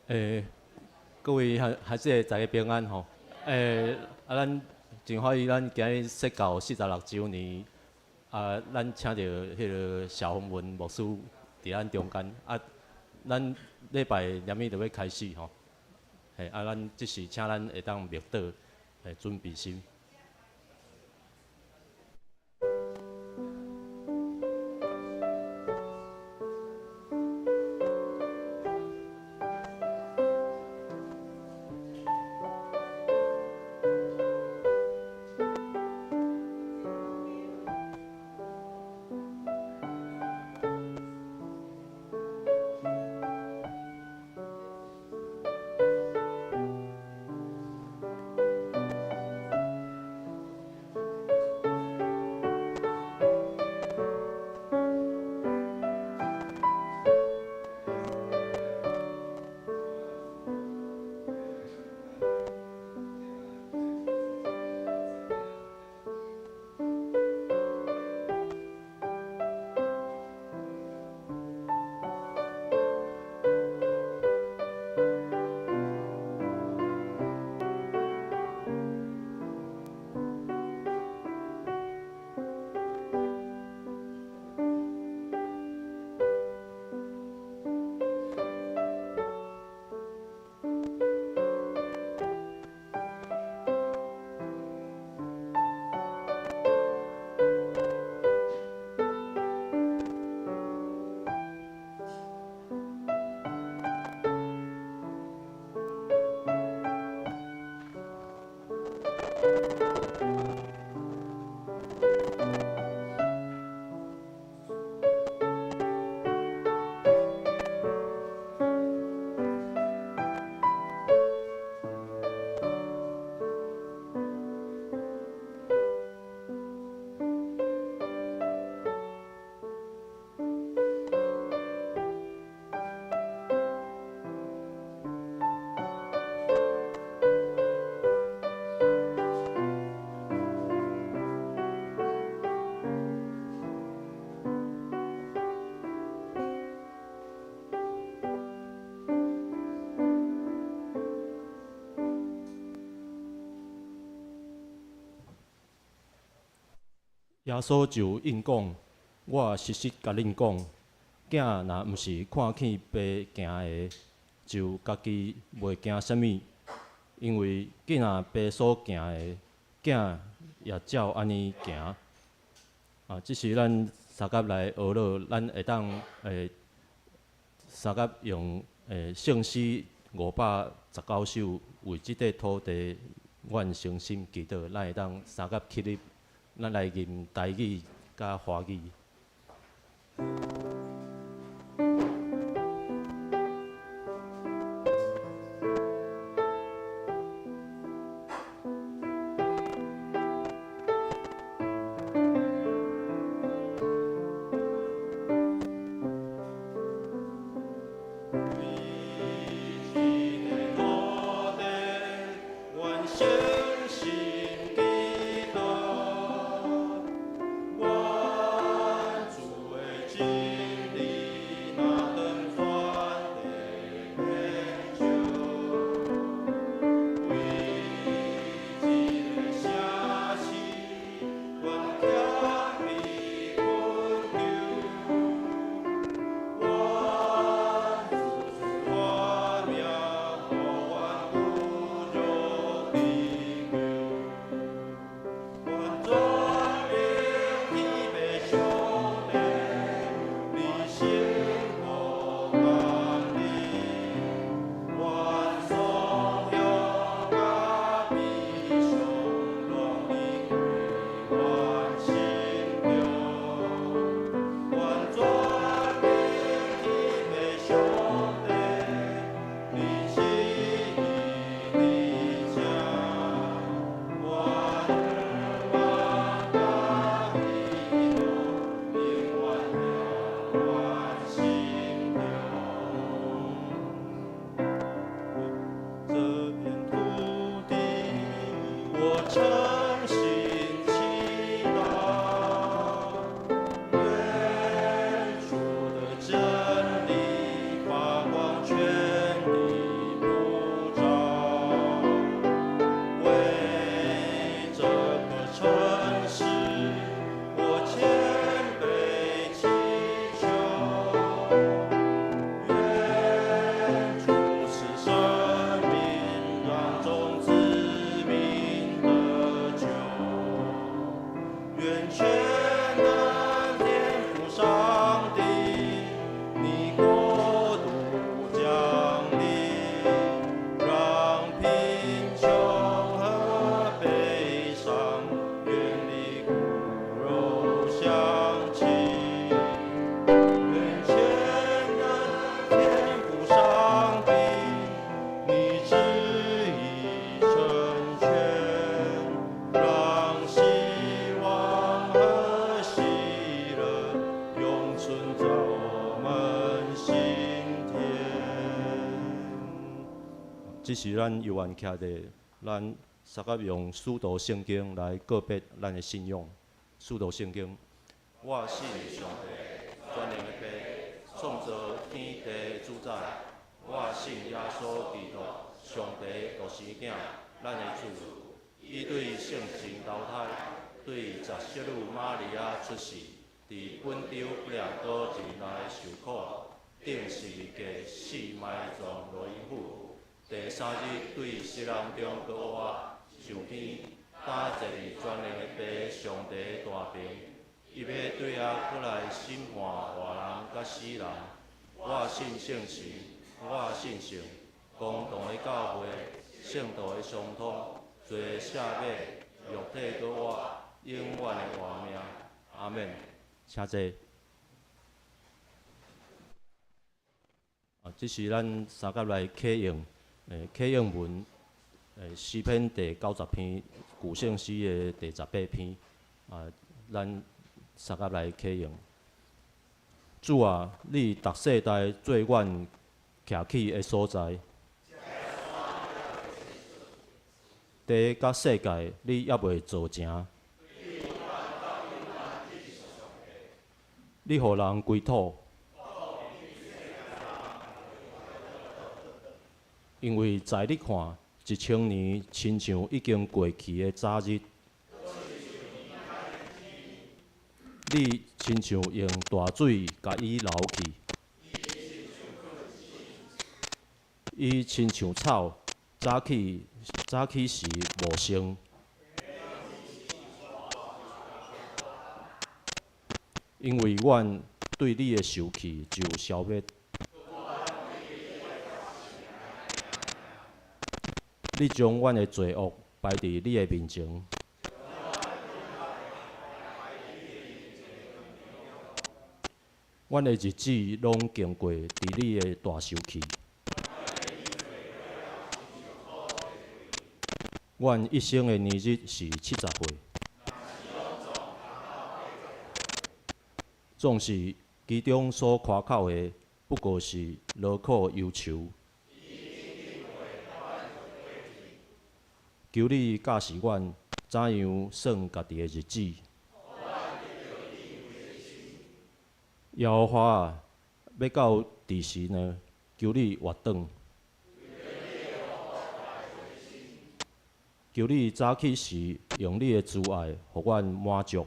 诶、各位还是会大家平安吼。咱真欢喜，咱今日设到46周年，咱请到迄个小红文牧师伫咱中间。咱礼拜念伊就要开始吼。咱即时请咱会当默祷，准备心。耶稣就应讲：我实实甲恁讲，囝若毋是看见爸行的，就家己袂惊啥物，因为既若爸所行的，囝也照安尼行。即是咱三甲来学了，咱会当三甲用圣诗519首为即块土地，阮诚心祈祷，咱会当三甲起立。咱来念台语甲华语。我主的全能天父上帝，你国度降临，让贫穷和悲伤远离骨肉相亲。愿全能天父上帝，你旨意成全，让希望和喜乐永存在我们心田。这是咱犹原徛的，咱三甲用使徒圣经来告别咱的信仰。使徒圣经，我信上帝，全能的父，创造天地的主宰。我信耶稣基督，上帝独生囝，咱的主。伊对圣神投胎，对十色女玛利亚出世，伫本州不良岛前来受苦，顶十字架死埋葬落阴府。第三日对死人中搁活，上天，打坐伫全能的父上帝的大屏。伊要对遐过来审判活人甲死人。我信圣神，我信圣，公道的教会，圣道的相通，罪赦免，肉体搁活，永远的活命。阿免。请坐。这是咱三甲来启用，启用文，诗篇第90篇，古圣诗的第18篇，咱三甲来启用。主啊，你逐世代做阮徛起的所在。地甲世界，你还袂造成。你互人归土，因为在你看，1000年亲像已经过去的早日。你亲像用大水甲伊流去，伊亲像草，早起时无生。因为阮对你的受气就消灭。你将阮的罪恶摆伫你的面前。阮的日子拢经过伫你的大受气。阮一生的年日是70岁。总是其中所夸口的，不过是劳苦忧愁。求你教示阮怎样算家己的日子。耶和华啊，要到第时呢？求你活转。求你早起时用你的慈爱，互阮满足。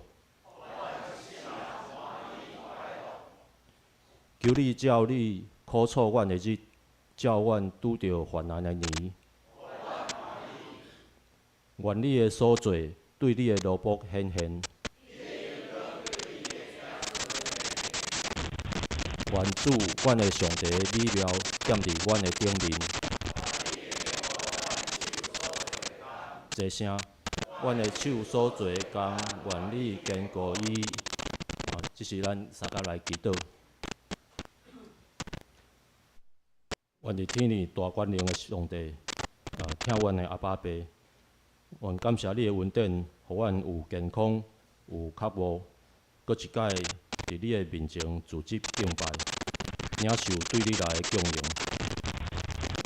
求你照你苦楚阮的日，照阮拄着患难的年。愿你的所做对你的奴仆显现。愿主，阮的上帝的美妙点伫阮的顶面。这声，阮的手所做的工，愿你坚固伊。这是咱三甲来祈祷。愿伫天里大权能的上帝，听阮的阿爸爸。愿感谢你的恩典，互阮有健康、有觉悟，搁一届伫你的面前自执敬拜，领受对你来的供养。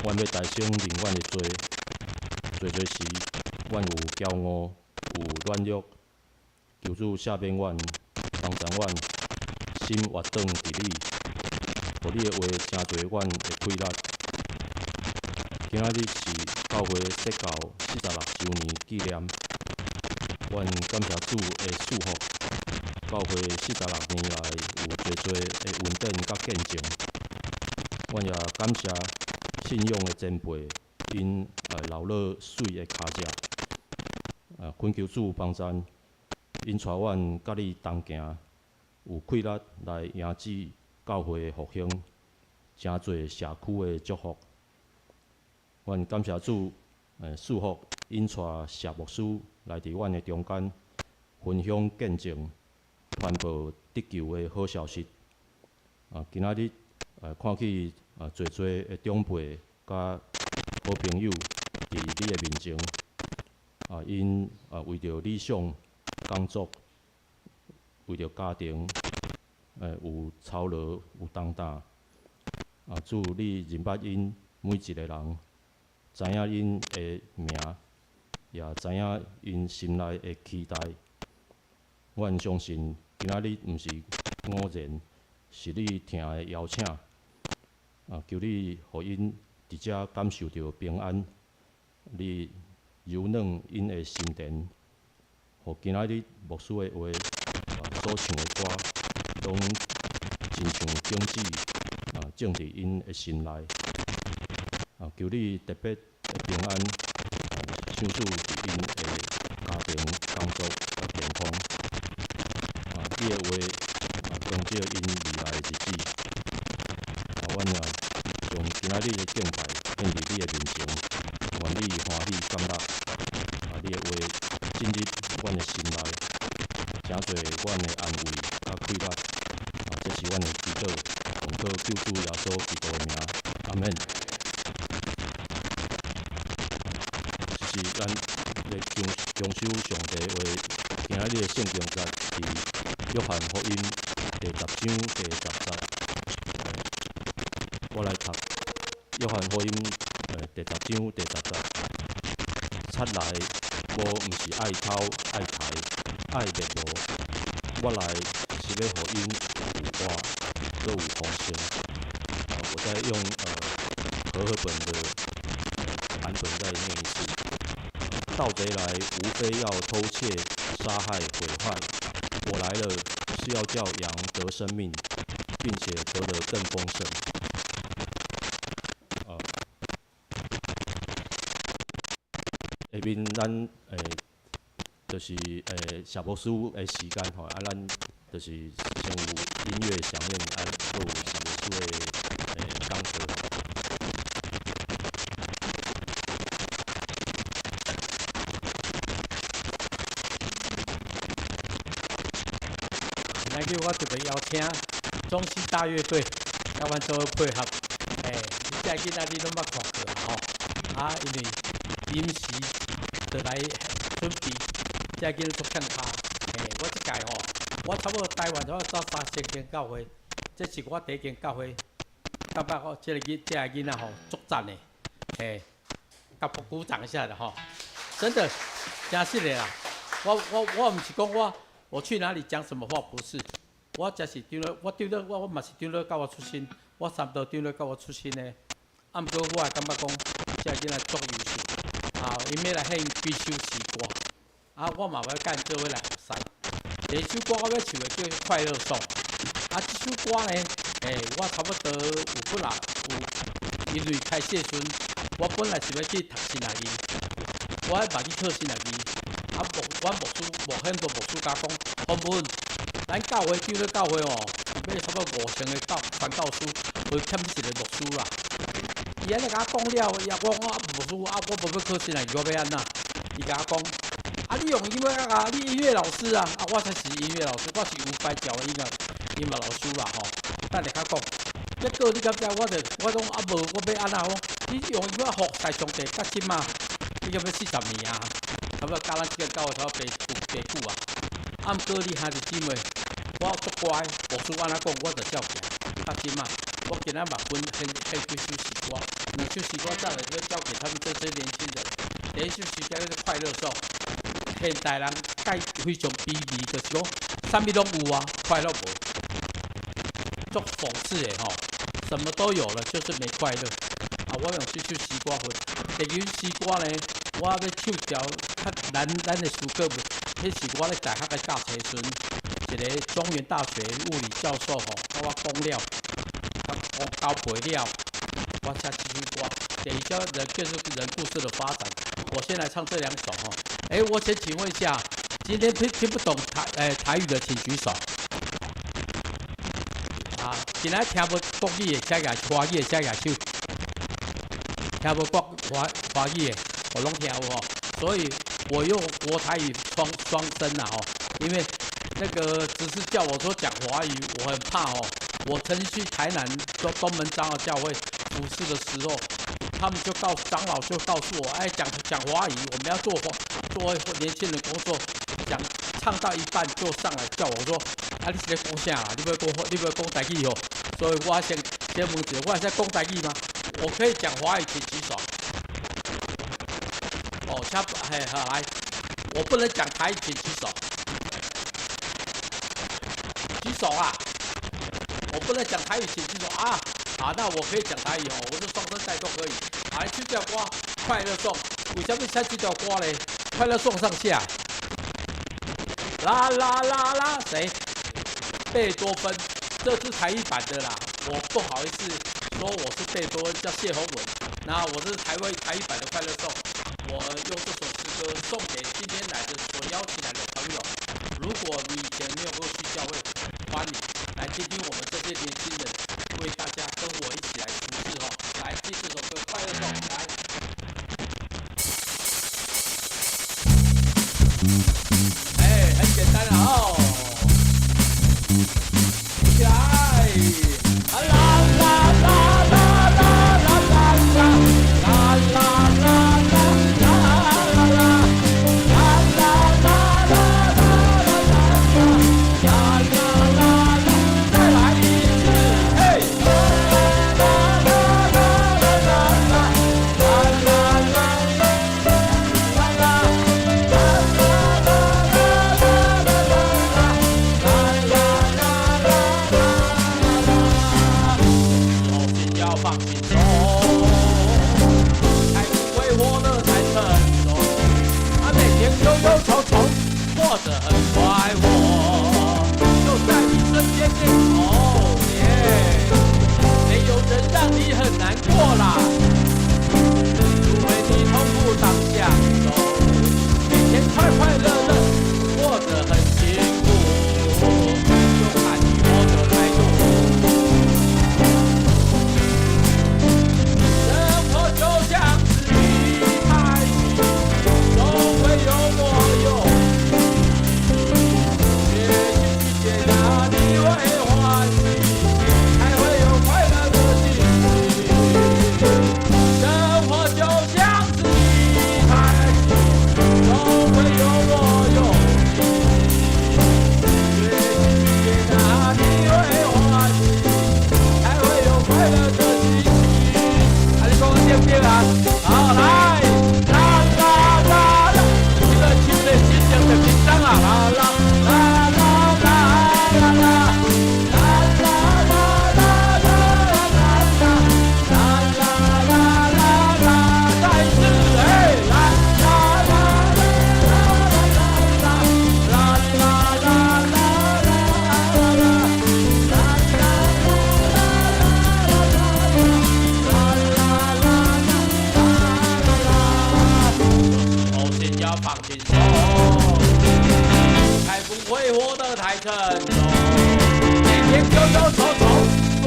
阮要大声认阮的罪，做时，阮有骄傲，有软弱，求主赦免阮，帮助阮，心活转伫你，互你的话成做阮的气力。今仔日是教会设教46周年纪念，愿感谢主的赐福，教会46年来有侪侪的恩典甲见证。阮也感谢信仰的前辈，因留落水的脚跡。恳求主帮助，因带阮甲你同行，有气力来迎接教会复兴，真侪社区的祝福。阮感谢主，赐福因带谢牧师来伫阮的中间，分享见证，传播得救的好消息。今仔日看去侪侪的长辈甲好朋友伫你的面前，因为着理想、工作，为着家庭，有操劳，有重担。主，你认捌因每一个人，知影因的名，也知影因心内的期待。阮相信今仔日毋是偶然，是你听的邀请。求你互因伫遮感受到平安，你柔软因的心田，互今仔日牧师的话，所唱的歌，拢亲像种子，种伫因的心内。求你特别的平安，享受伫因的家庭、工作、健康。你的话，成就因未来的日子。阮也将今仔日的敬拜献伫你的面前，愿你欢喜感乐。你的话进入阮的心内，诚侪阮的安慰甲快乐。这是阮的祈祷，奉靠救主耶稣基督的名，阿门。这是咱咧恭守上帝话，今仔日的圣经节伫约翰福音第10章第10节。我来读约翰福音第10章第10节。出来，我毋是爱偷爱财爱灭亡，我来是要互因有活，搁有丰盛。我再用和合本的版本再念一次。盗贼来，无非要偷窃、杀害、毁坏。我来了，是要叫羊得生命，并且得的更丰盛。下面咱就是谢牧师的时间吼，咱就是先有音乐响应，还有谢牧师的讲课。今日我特别邀请中西大乐队，甲阮做配合。这囡仔你拢捌看过吼，因为临时就来准备，这囡仔做唱卡。我即届吼，我差不多台湾我走30间教会，这是我第一间教会，感觉我这个囡仔吼足赞的，甲鼓掌一下的吼，真的真实的啦。我毋是讲我去哪里讲什么话，不是。我才是长老，我嘛是长老教我出身，我三道长老教我出身的。毋过我也感觉讲，这囡仔足优秀，因要来献几首诗歌，我嘛要跟各位来学习。第一首歌我要唱的叫《快乐颂》，这首歌呢，我差不多有本来有，因为开始时阵，我本来是要去读新学语，我要物理课新学语，阮很多牧师甲讲，洪文，咱教会长老教会要差不多5000个传教书，会欠一个牧师啦。伊安尼甲我讲了，伊也讲牧师，我无要考新学语，我要安怎？伊甲我讲，你用音乐你音乐老师我才是音乐老师，我是有拜教的音乐老师啦吼。等下讲，结果你敢知？我讲无，我要安怎讲？你用音乐服侍上帝，到即嘛，你敢要40年啊？差不多教咱即个教会差不多白久啊。毋过你兄弟姊妹，我足乖，牧师安怎讲，我就照行。到即嘛，我今仔嘛分献几首诗歌，2首诗歌再来要交给他们这些年轻人。第一首诗歌叫做《快乐颂》，现代人非常卑微，就是讲啥物拢有快乐无，足讽刺的吼，什么都有了，就是没快乐。我用这首诗歌分。第二首诗歌呢，我要唱条较咱的诗歌，迄是我咧大学的教册时，一个中原大学物理教授甲我讲了，教背了，我写这首歌。第二首就是人故事的发展。我先来唱这2首我先请问一下，今天听不懂台语的，请举手。啊，今仔听不国语的，请举华语的，请举手。听不华语的，我拢听有吼。所以我用国台语双声啦吼，因为那个只是叫我说讲华语，我很怕哦。我曾经去台南东门长老教会服侍的时候，他们长老就告诉我，哎，讲华语，我们要做年轻人工作，唱到一半就上来叫我说，啊，你是在讲啥啦？你要讲台语哦。所以我先问一下，我在讲台语吗？我可以讲华语，请举手。哦，好来，我不能讲台语，请举手。举手啊！我不能讲台语，请举手啊！好，那我可以讲台语哦，我是双声带都可以。来，这条歌《快乐颂》，为什么唱这条歌呢？《快乐颂》上下，啦啦啦啦，谁？贝多芬，这是台语版的啦。我不好意思说我是贝多芬，叫谢宏文。那我这是台语版的《快乐颂》，我用这首诗歌送给今天来的所邀请来的朋友。如果你以前没有过去教会，欢迎来听听我们这些年轻人为大家跟我一起来服侍哦。来听这首歌《快乐颂》，来。很简单啊哦。来，啦啦啦啦啦啦啦啦啦啦啦啦。过得很快活，就在你身边哦耶，没有人让你很难过啦，除非你痛苦当享受，每天快快乐乐，过得很幸福，就看你我的态度。生活就像是一台戏，总会有我有。好，来，啦啦啦啦，这个新的新娘的紧张啊，啦啦啦啦啦啦啦。放轻松，才不会活得太沉重。每天忧忧愁愁，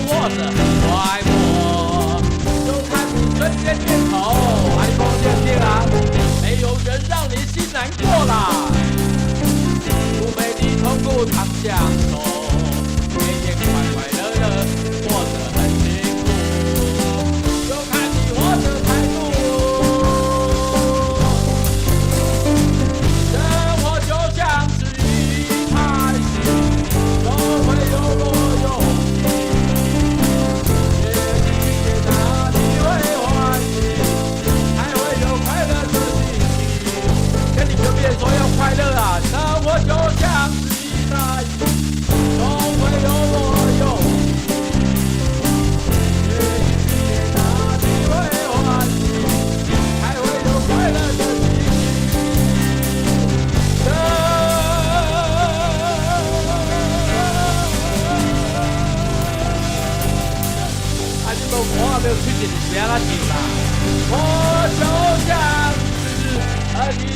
过得很快活。就看你瞬间点头，海风天地啦，没有人让你心难过啦。除非你痛苦常享受，每天快快乐乐，过得很幸福。就看你活的态度。说要快乐啊，那我就像是一台戏，总会有我有越越大你会欢喜，才会有快乐的心情。啊，你们我还没有去见你别拉听啦，我就像是一台戏。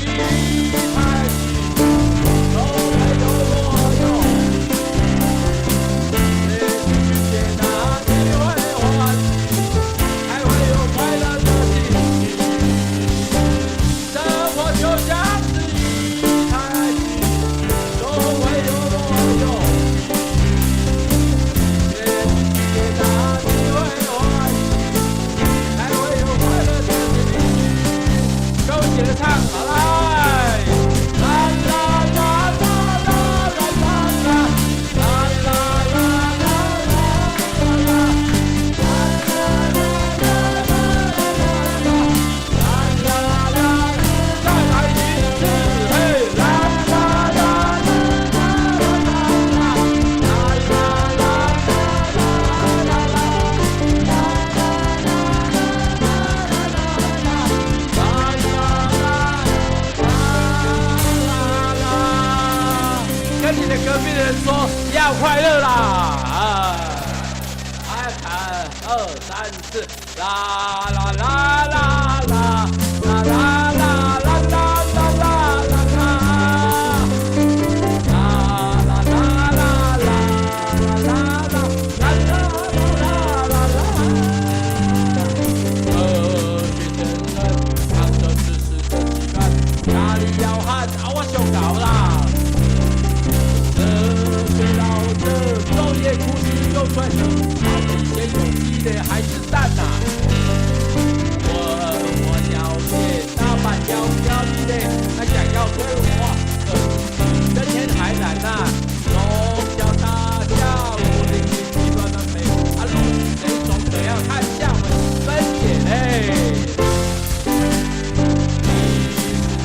说要快乐啦！看2、3、4，啦啦啦啦啦啦啦啦啦啦啦啦啦。还是蛋呐、我了解大板摇摇的，他想要追我，人天还难呐、龙叫大叫，我的眼睛乱乱飞，路谁总得要看下回分解嘞。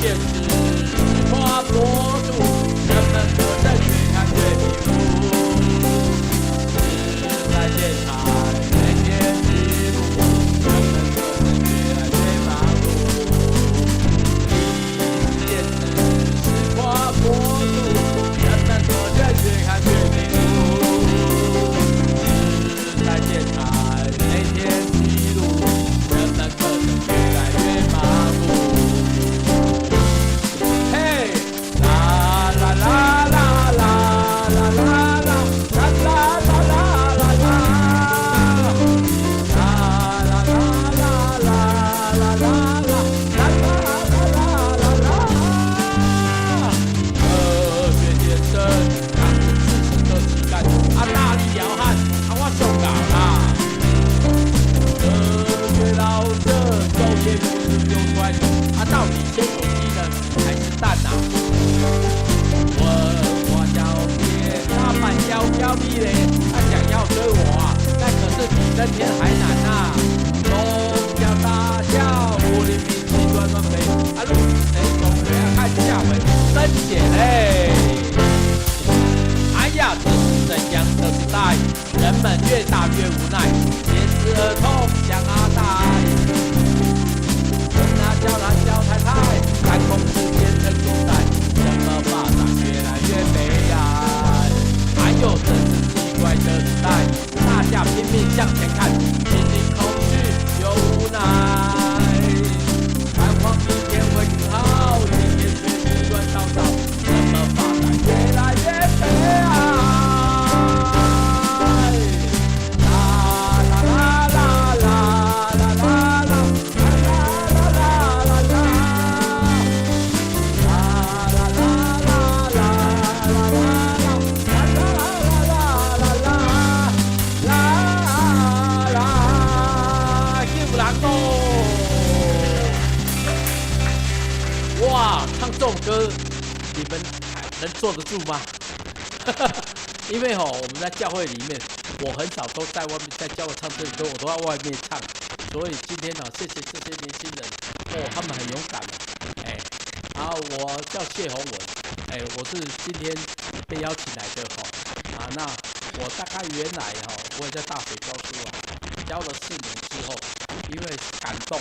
电视花博主，人们可能越看越迷糊，是在电台。人天还难呐、龙叫大叫，武林兵器乱乱飞，路谁总得要看下回分解嘞。哎呀，这是怎样的时代？人们越大越无奈，也是儿童想呆。人叫他小太太，看空之变成主宰，怎么发展越来越悲哀？哎呦，这是奇怪的时代。大家拼命向前看，心里空虚又无奈。看黄明天会更好，今天却是乱糟糟，怎么发展越来越悲哀？啦啦啦啦啦啦啦啦啦啦啦啦。哇，唱这种歌，你们能坐得住吗？因为我们在教会里面，我很少都在外面，在教会唱这首歌，我都在外面唱。所以今天谢谢这些年轻人，他们很勇敢我叫谢宏文，我是今天被邀请来的那我大概原来我也在大学教书教了4年之后，因为感动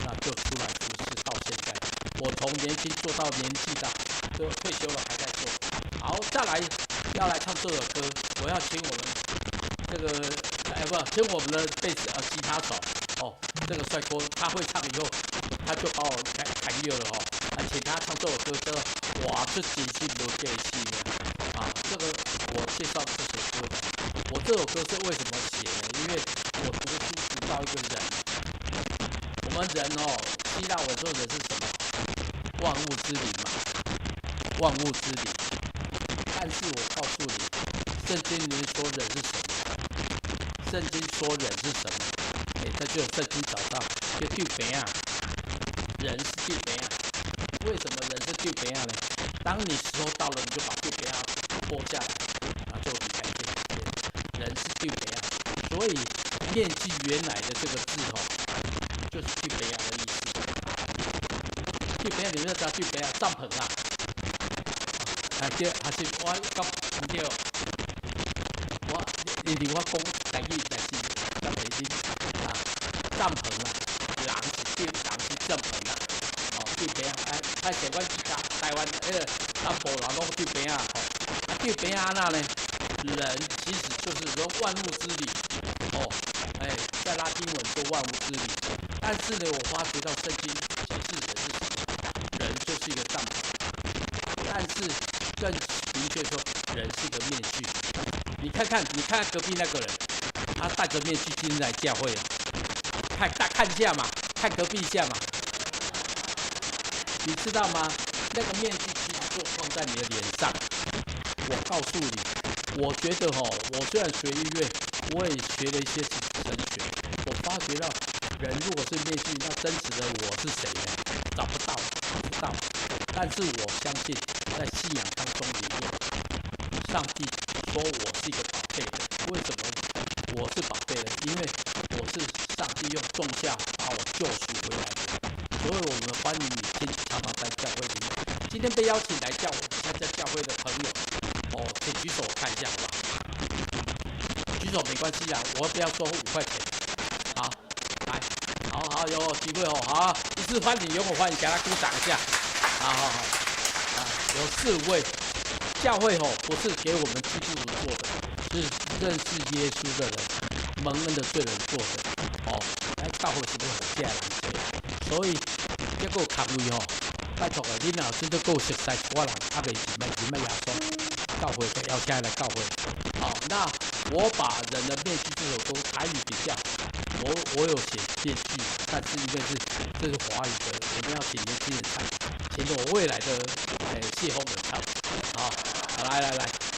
那就出来服侍到现在。我从年轻做到年纪大，就退休了还在做。好，再来要来唱这首歌，我要请我们这个请我们的贝斯吉他手这个帅哥，他会唱以后，他就把我砍掉了请他唱这首歌叫《我是真心不介意的》这个我介绍这首歌的。我这首歌是为什么写呢？因为我读书读到一个人，我们人希腊文说人是什么？万物之灵嘛，万物之灵。但是我告诉你，圣经里面说人是什么？圣经说人是什么？这就有圣经找到，就丢病啊，人是丢病啊。为什么人是丢病啊呢？当你时候到了，你就把丢病啊脱下来，就离开这个世界。人是丢病啊，所以念记原来的这个字就是丢病啊的意思。丢病啊，你们知道丢病啊，帐篷啊。还是我讲唔对，因为我讲台语，但是咱袂认帐篷人是帐篷对边台湾台湾南部人拢对边对边安那呢？人其实就是说万物之理哦，在拉丁文说万物之理。但是呢，我发觉到圣经解释人是什么？人就是一个帐篷，但是更明确说，人是个面具。你看看隔壁那个人，他戴着面具今天来教会了，看一下嘛，看隔壁一下嘛，你知道吗？那个面具其实就放在你的脸上。我告诉你，我觉得我虽然学音乐，我也学了一些神学，我发觉到人如果是面具，那真实的我是谁呢？找不到，不知道。但是我相信，在信仰当中里面，上帝说我是一个宝贝人。为什么我是宝贝人？因为我是上帝用重价把我救赎回来的。所以我们欢迎你常常在教会里面。今天被邀请来参加教会的朋友，请举手我看一下，好不好？举手没关系啊，我不要收5块钱。好，来，好，有机会好，一次欢迎，有我欢迎，给他鼓掌一下。好，有4位。教会不是给我们基督徒做的，是认识耶稣的人、蒙恩的罪人做的。来教会是不是很吓人多？所以这个卡位拜托你若真都够熟悉我人，未是咩耶稣，教会要请来教会。那我把人的面具这首歌台语比较，我有写面具，但是因为这是华语的，我们要请年轻人唱，请我未来的谢峰人唱。来，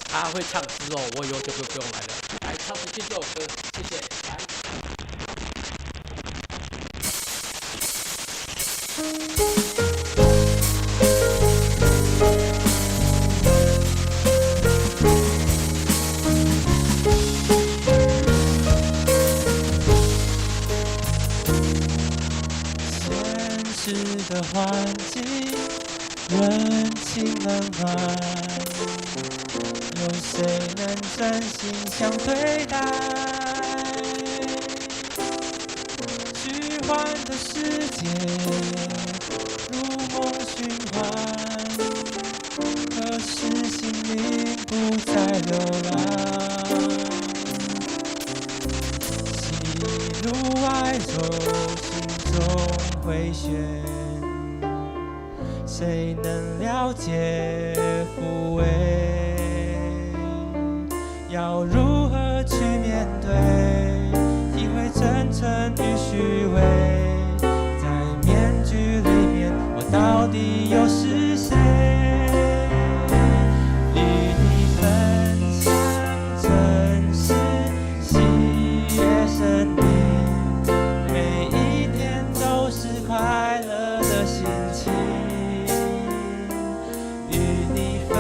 他会唱之后，我以后就不用来了。来，唱出这首歌，谢谢。来。现实的环境，人情冷暖，有谁能真心相对待？虚幻的世界如梦循环，可是心灵不再流浪。喜怒哀愁心中回旋，谁能了解抚慰？要如何去面对？体会真诚与虚伪，在面具里面，我到底又是谁？与你分享真实喜悦生命，每一天都是快乐的心情。与你分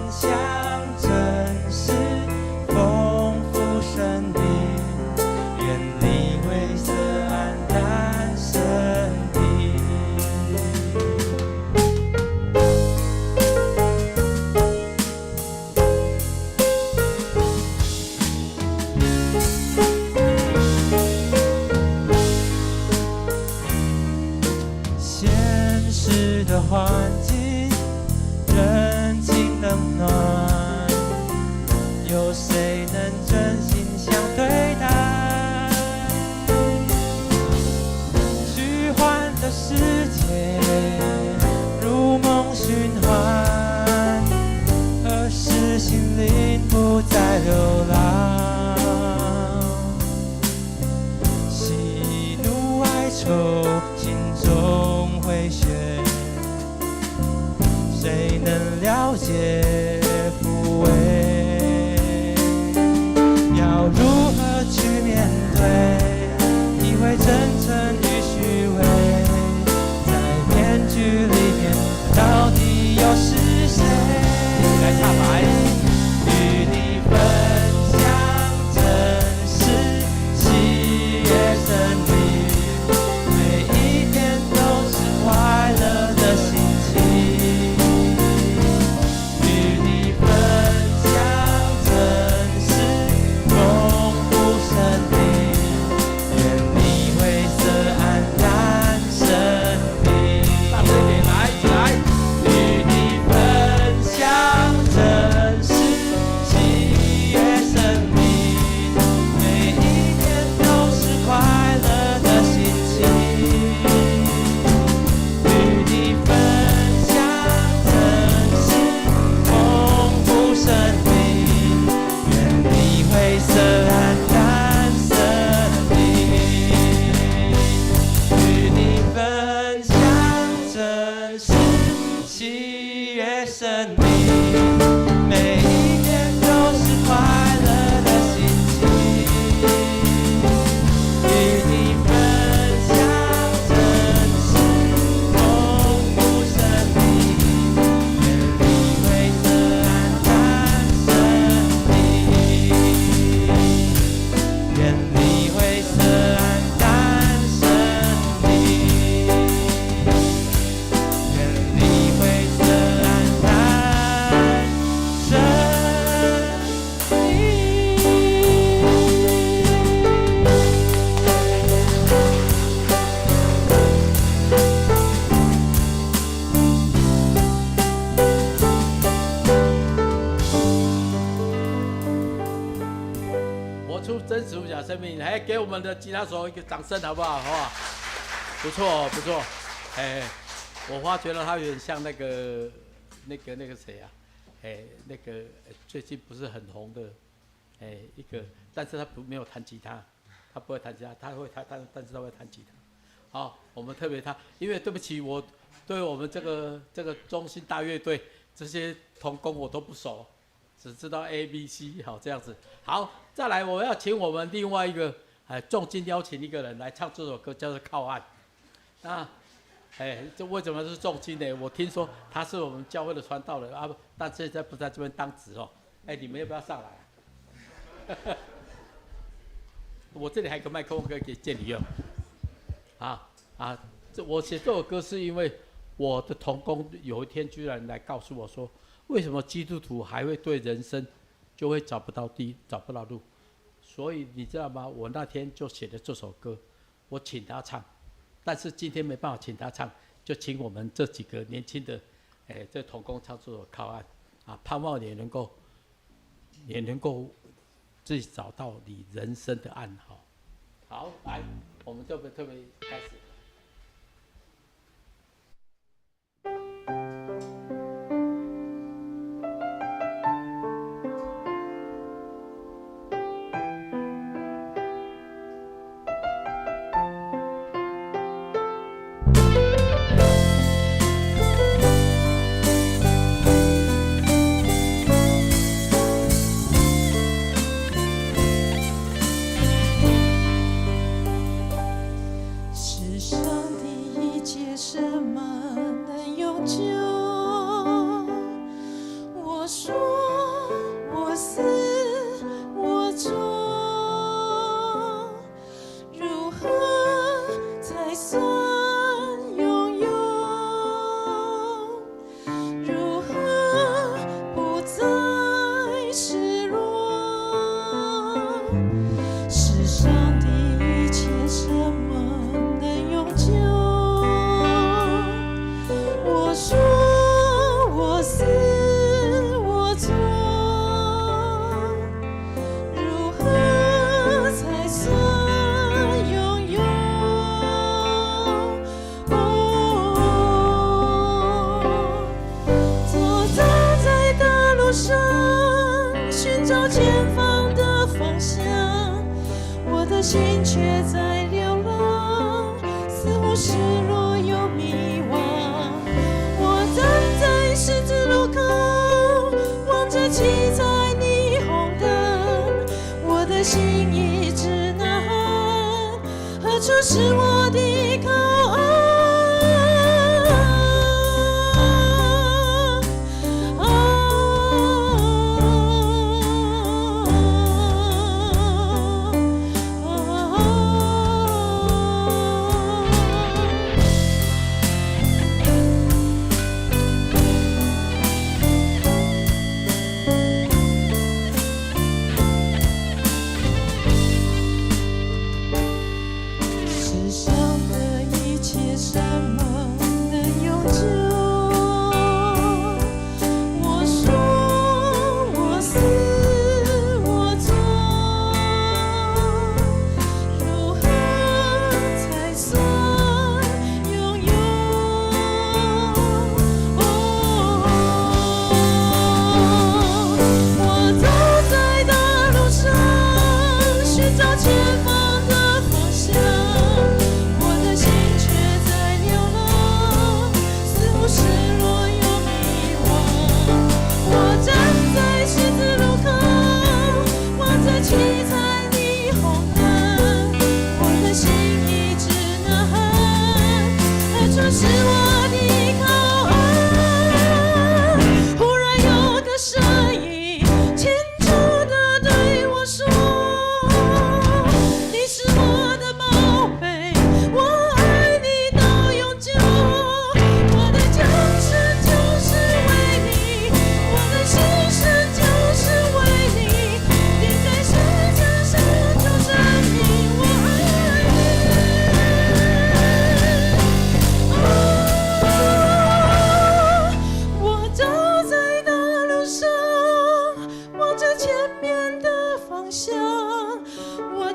享真实丰富生命，远离灰色暗淡身体。现实的环境，人情冷暖，有谁能真心相对待？虚幻的世界如梦循环，何时心灵不再流浪？喜怒哀愁心中回旋，谁能了解抚慰？要如何去面对？体会真诚与虚伪，在面具里面，到底又是谁？来唱来。与你分出真实无假生命，还给我们的吉他手一个掌声，好不好？好不好？不错，不错。我发觉了他有点像那个谁啊？那个最近不是很红的，一个，但是他没有弹吉他，他不会弹吉他，他会弹，但是他会弹吉他。好，我们特别他，因为对不起，我对我们这个中心大乐队这些同工我都不熟。只知道 A、B、C 好这样子，好，再来我要请我们另外一个重金邀请一个人来唱这首歌，叫做《靠岸》。那这为什么是重金呢？我听说他是我们教会的传道人啊，但现在不在这边当值哦。你们要不要上来我这里还有个麦克风可以借你用。我写这首歌是因为我的同工有一天居然来告诉我说。为什么基督徒还会对人生就会找不到路？所以你知道吗？我那天就写了这首歌，我请他唱，但是今天没办法请他唱，就请我们这几个年轻的这同工唱这首《靠岸》盼望也能够自己找到你人生的暗号。好，来，我们特别开始。心却在流浪，似乎失落又迷惘。我站在十字路口，望着七彩霓虹灯，我的心一直呐喊，何处是我的靠岸？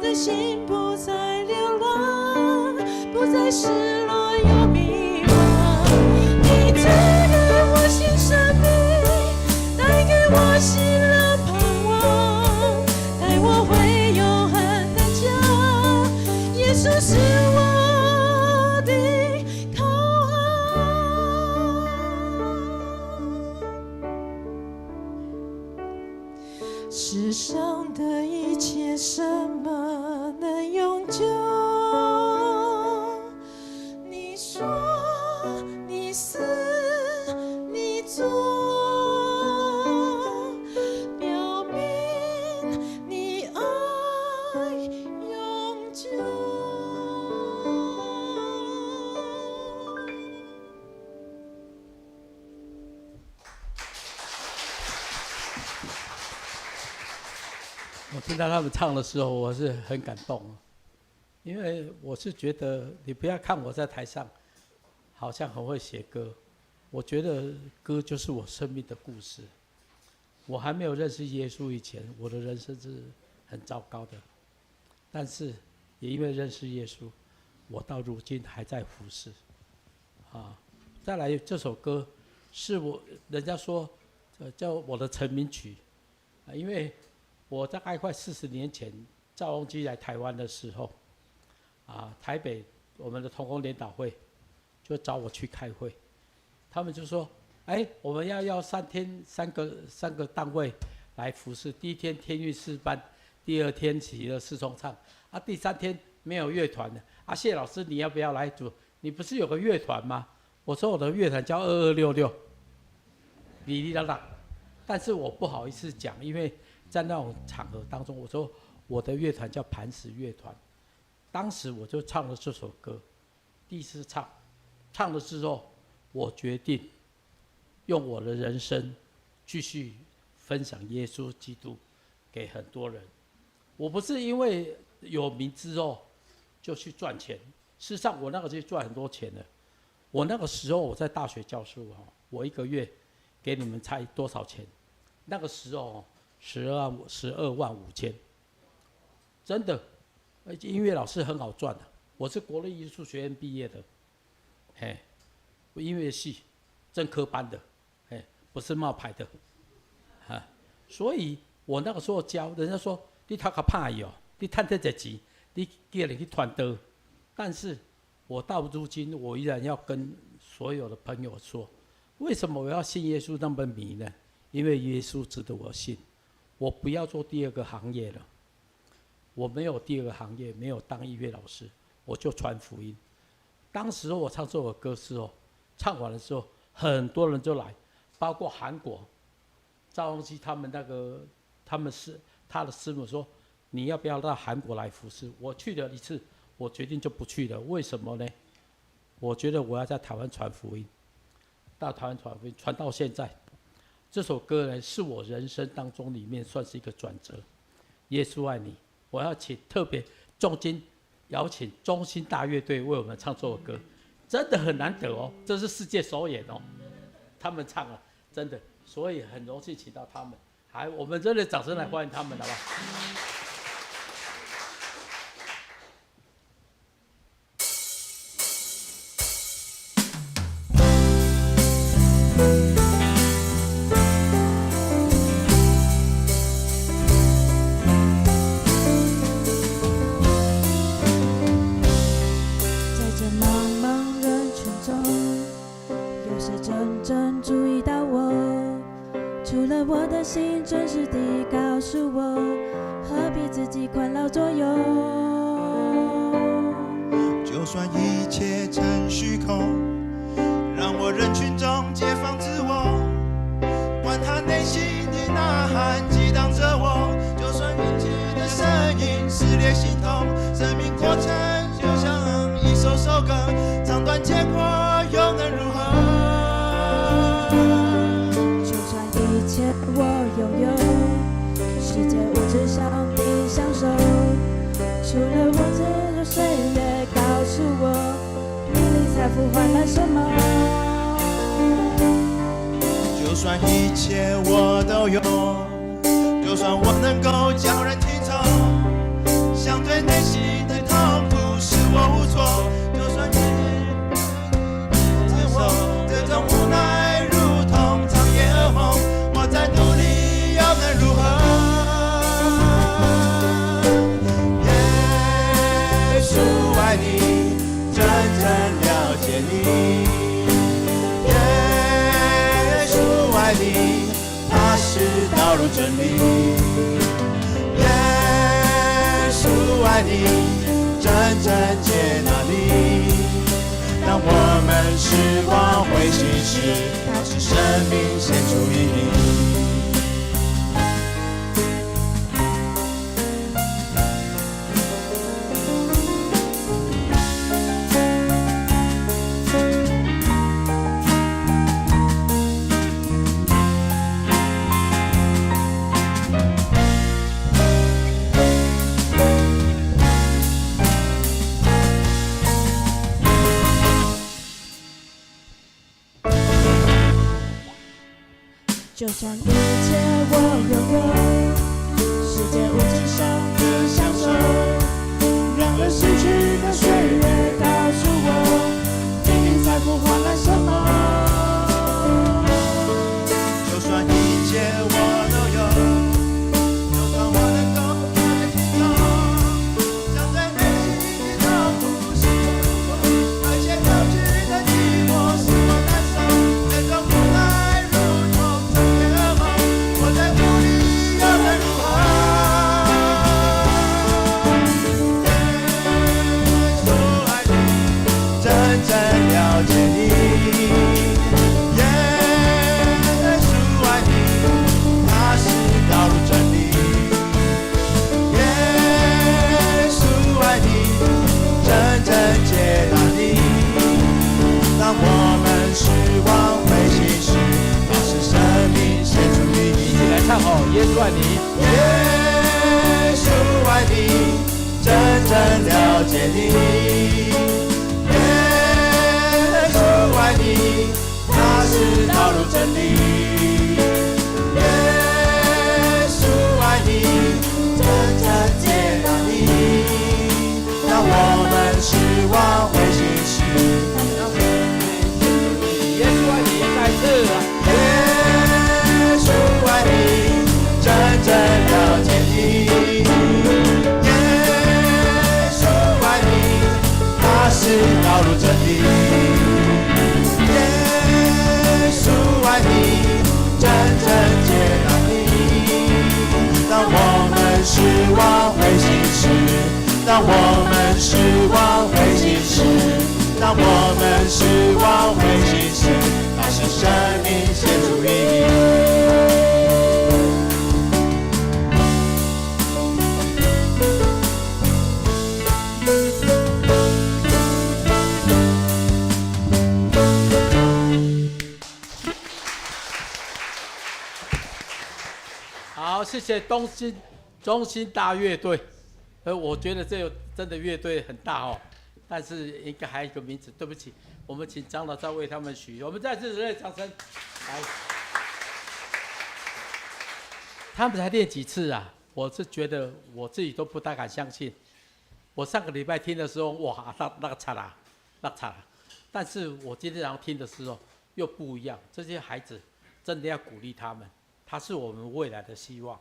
的心不再流浪，不再失落又迷惘。你带给我新生命，带给我喜乐盼望，带我回永恒的家。耶稣是我的靠岸。世上的一切，什么能永久？你说，你思，你做，表明你爱永久。我听到他们唱的时候，我是很感动，因为我是觉得，你不要看我在台上好像很会写歌，我觉得歌就是我生命的故事。我还没有认识耶稣以前，我的人生是很糟糕的，但是也因为认识耶稣，我到如今还在服侍。再来这首歌是人家说叫我的成名曲，因为我大概快40年前，赵镕基来台湾的时候，台北我们的同工联导会就找我去开会，他们就说：“我们要3天3个单位来服侍。第一天天韵诗班，第二天喜乐四重唱，第3天没有乐团的。谢老师你要不要来组？你不是有个乐团吗？”我说我的乐团叫2266，哩哩啦啦，但是我不好意思讲，因为在那种场合当中，我说我的乐团叫磐石乐团。当时我就唱了这首歌，第一次唱了之后，我决定用我的人生继续分享耶稣基督给很多人。我不是因为有名之后就去赚钱，事实上我那个就赚很多钱了。我那个时候我在大学教书，我1个月给你们猜多少钱？那个时候12万5千，真的，音乐老师很好赚的。我是国立艺术学院毕业的，我音乐系正科班的，不是冒牌的，所以我那个时候教人家说你读较歹哦，你赚这些钱，你叫人去传道。但是我到如今，我依然要跟所有的朋友说，为什么我要信耶稣那么迷呢？因为耶稣值得我信。我不要做第2个行业了，我没有第2个行业，没有当音乐老师，我就传福音。当时我唱这首歌时候，唱完的时候，很多人就来，包括韩国赵镕基他们他的师母说，你要不要到韩国来服侍？我去了1次，我决定就不去了。为什么呢？我觉得我要在台湾传福音，到台湾传福音，传到现在。这首歌呢，是我人生当中里面算是一个转折。耶稣爱你，我要特别重金邀请中兴大乐队为我们唱这首歌，真的很难得哦，这是世界首演哦，他们唱了，真的，所以很荣幸请到他们，我们热烈掌声来欢迎他们，好不好？心真实地告诉我，何必自己困扰左右？就算一切成虚空，让我人群中解放自我，管他内心的呐喊激荡着我。就算拥挤的声音撕裂心痛，生命过程就像一首首歌，长短结果又能如何？我拥有世界物质上的享受，除了物质，岁月告诉我，名利财富换来什么？就算一切我都有，就算我能够叫人听从，相对你。耶稣爱你，他是道路真理。耶稣爱你，真正接纳你。当我们时光回心时，他是生命献出意义。就算一切我拥有，世界无尽上的享受，然而逝去的岁月告诉我，金银财富换来什么？就算一切我都有，就算我能够放在心中，想在内心的痛苦是我如果，而且高举的寂寞是我难受，那种无奈如同长夜噩梦，我在乎你又能如何？耶稣爱你，真正了解你。当我们失望灰心时，他是生命献出意义。一起来唱哦，耶稣爱你，耶稣爱你，真正了解你。耶稣爱你，他是道路真理。耶稣爱你，真正接纳你。当我们失望灰心时，耶稣爱你，再次啊！耶稣爱你，真正了解你。耶稣爱你，他是道路真理。耶稣爱你，真正接纳你。当我们失望灰心时，当我们失望灰心时。当我们失望灰心时，他是生命献出意义。好，谢谢中心大乐队。我觉得这个真的乐队很大哦。但是应该还有一个名字，对不起，我们请长老再为他们许，我们再次热烈掌声。来，他们才练几次啊？我是觉得我自己都不大敢相信。我上个礼拜听的时候，哇，那个惨啦，那惨啦。但是我今天早上听的时候又不一样。这些孩子真的要鼓励他们，他是我们未来的希望。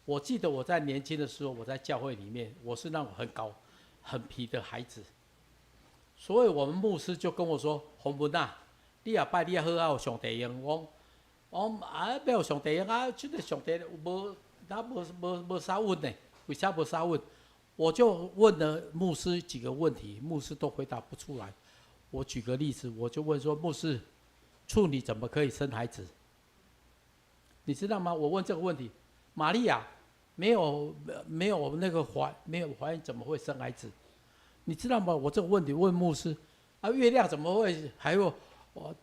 我记得我在年轻的时候，我在教会里面，我是那种很高、很皮的孩子。所以我们牧师就跟我说：“洪文啊，你也拜你也好啊，有上帝用。我啊，要有上帝用啊，这个上帝无啥问呢？为啥无啥问？”我就问了牧师几个问题，牧师都回答不出来。我举个例子，我就问说：“牧师，处女怎么可以生孩子？你知道吗？”我问这个问题，玛利亚没有那个没有怀孕，怎么会生孩子？你知道吗？我这个问题问牧师，啊，月亮怎么会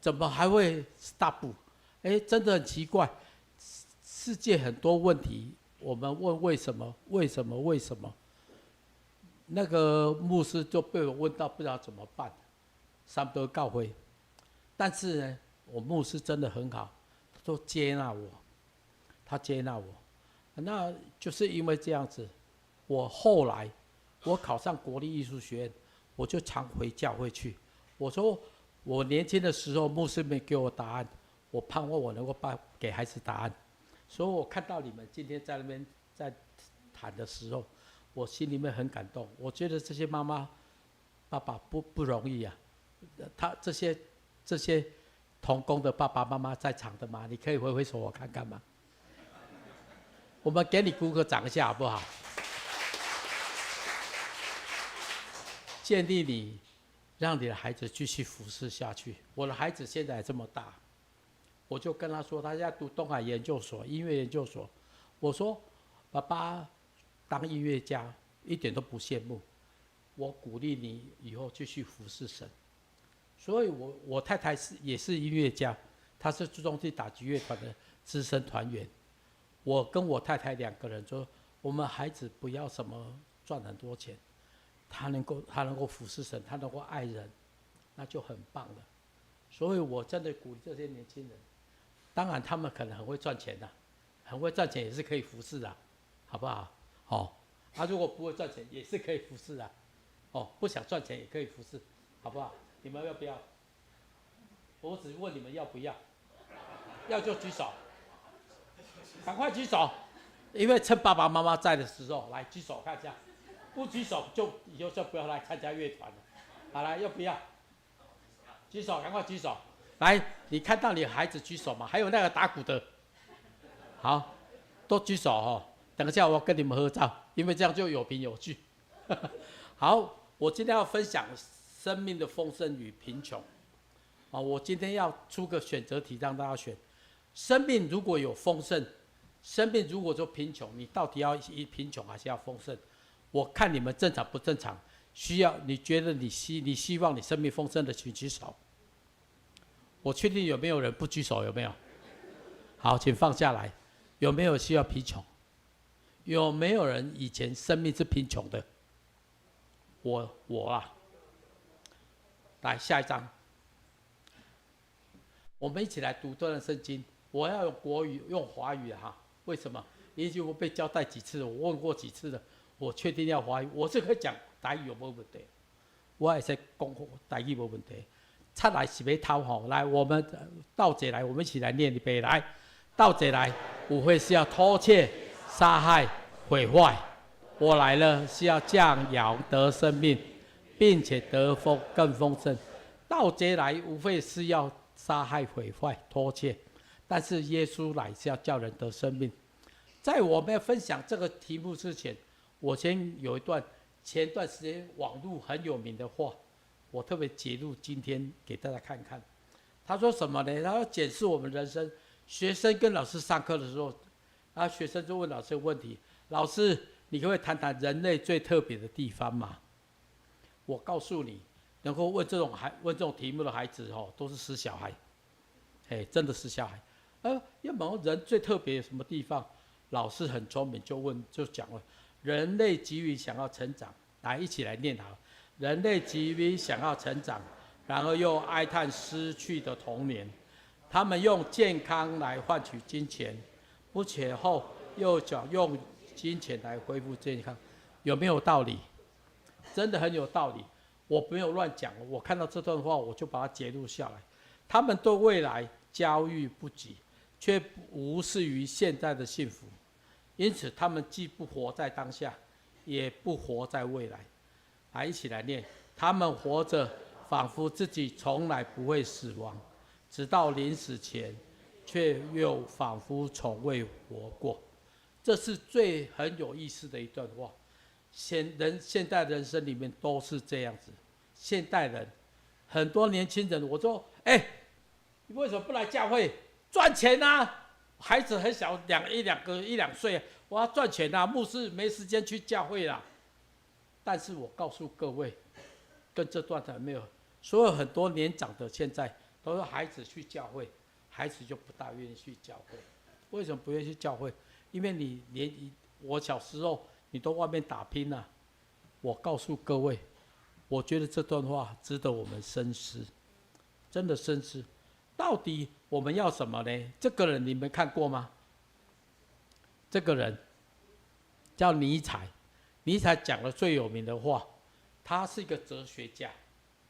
怎么还会 stop？ 真的很奇怪，世界很多问题，我们问为什么？那个牧师就被我问到不知道怎么办，三多教会。但是呢，我牧师真的很好，他都接纳我，那就是因为这样子，我后来我考上国立艺术学院，我就常回教会去。我说我年轻的时候，牧师没给我答案，我盼望我能够给孩子答案。所以我看到你们今天在那边在谈的时候，我心里面很感动。我觉得这些妈妈、爸爸不容易啊，他这些童工的爸爸妈妈在场的吗？你可以挥挥手我看看吗？我们给你鼓个掌一下好不好？建立你，让你的孩子继续服侍下去。我的孩子现在这么大，我就跟他说，他现在读东海研究所，音乐研究所。我说，爸爸当音乐家一点都不羡慕，我鼓励你以后继续服侍神。所以我太太也是音乐家，她是朱宗庆打击乐团的资深团员。我跟我太太2个人说，我们孩子不要什么赚很多钱，他能够服侍神，他能够爱人，那就很棒了。所以我真的鼓励这些年轻人，当然他们可能很会赚钱的，很会赚钱也是可以服侍的，好不好？哦，如果不会赚钱也是可以服侍的，哦，不想赚钱也可以服侍，好不好？你们要不要？我只问你们要不要，要就举手。赶快举手，因为趁爸爸妈妈在的时候，来举手看一下，不举手就以后就不要来参加乐团了。好来，要不要？举手，赶快举手。来，你看到你孩子举手吗？还有那个打鼓的，好，都举手哦。等一下我要跟你们合照，因为这样就有凭有据。好，我今天要分享生命的丰盛与贫穷。我今天要出个选择题让大家选：生命如果有丰盛。生命如果说贫穷，你到底要贫穷还是要丰盛？我看你们正常不正常？需要你觉得你希望你生命丰盛的，请举手。我确定有没有人不举手？有没有？好，请放下来。有没有需要贫穷？有没有人以前生命是贫穷的？我啊，来下一章，我们一起来读这段圣经。我要用国语，用华语哈。为什么？因为我被交代几次，我问过几次了，我确定要华语，我是可以讲台语有没有问题？我也是讲台语没问题。出来是要偷吼，来，我们倒着来，我们一起来念一遍来，倒着来，无非是要偷窃、杀害、毁坏。我来了是要降羊得生命，并且得更丰盛。倒着来，无非是要杀害、毁坏、偷窃。但是耶稣来是要叫人得生命。在我们要分享这个题目之前，我先有一段前段时间网络很有名的话，我特别截录今天给大家看看。他说什么呢？他要检视我们人生。学生跟老师上课的时候，学生就问老师问题：老师，你可不可以谈谈人类最特别的地方吗？我告诉你，能够问这种题目的孩子都是死小孩，真的是小孩。要问人最特别有什么地方？老师很聪明，就讲了，人类急于想要成长。来，一起来念好。人类急于想要成长，然而又哀叹失去的童年。他们用健康来换取金钱，不久后又想用金钱来恢复健康，有没有道理？真的很有道理。我没有乱讲，我看到这段话我就把它截录下来。他们对未来焦虑不及，却无视于现在的幸福，因此他们既不活在当下，也不活在未来。来，一起来念：他们活着，仿佛自己从来不会死亡，直到临死前，却又仿佛从未活过。这是很有意思的一段话。现代人生里面都是这样子。现代人很多年轻人，我说：你为什么不来教会赚钱啊？孩子很小，一两岁，我要赚钱啊！牧师没时间去教会啦。但是我告诉各位，跟这段还没有，所有很多年长的现在都是孩子去教会，孩子就不大愿意去教会。为什么不愿意去教会？因为我小时候你都外面打拼啊。我告诉各位，我觉得这段话值得我们深思，真的深思。到底我们要什么呢？这个人你们看过吗？这个人叫尼采，尼采讲了最有名的话。他是一个哲学家，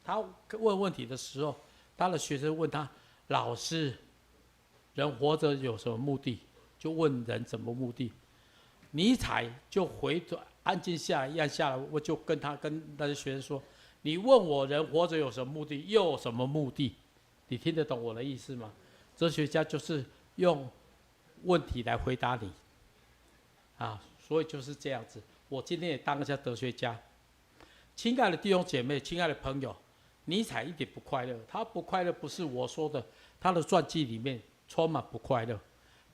他问问题的时候，他的学生问他：老师，人活着有什么目的？就问人什么目的？尼采就安静下来，按下来，我就跟他的学生说：你问我人活着有什么目的，又有什么目的？你听得懂我的意思吗？哲学家就是用问题来回答你，啊，所以就是这样子。我今天也当一下哲学家。亲爱的弟兄姐妹，亲爱的朋友，尼采一点不快乐，他不快乐不是我说的，他的传记里面充满不快乐，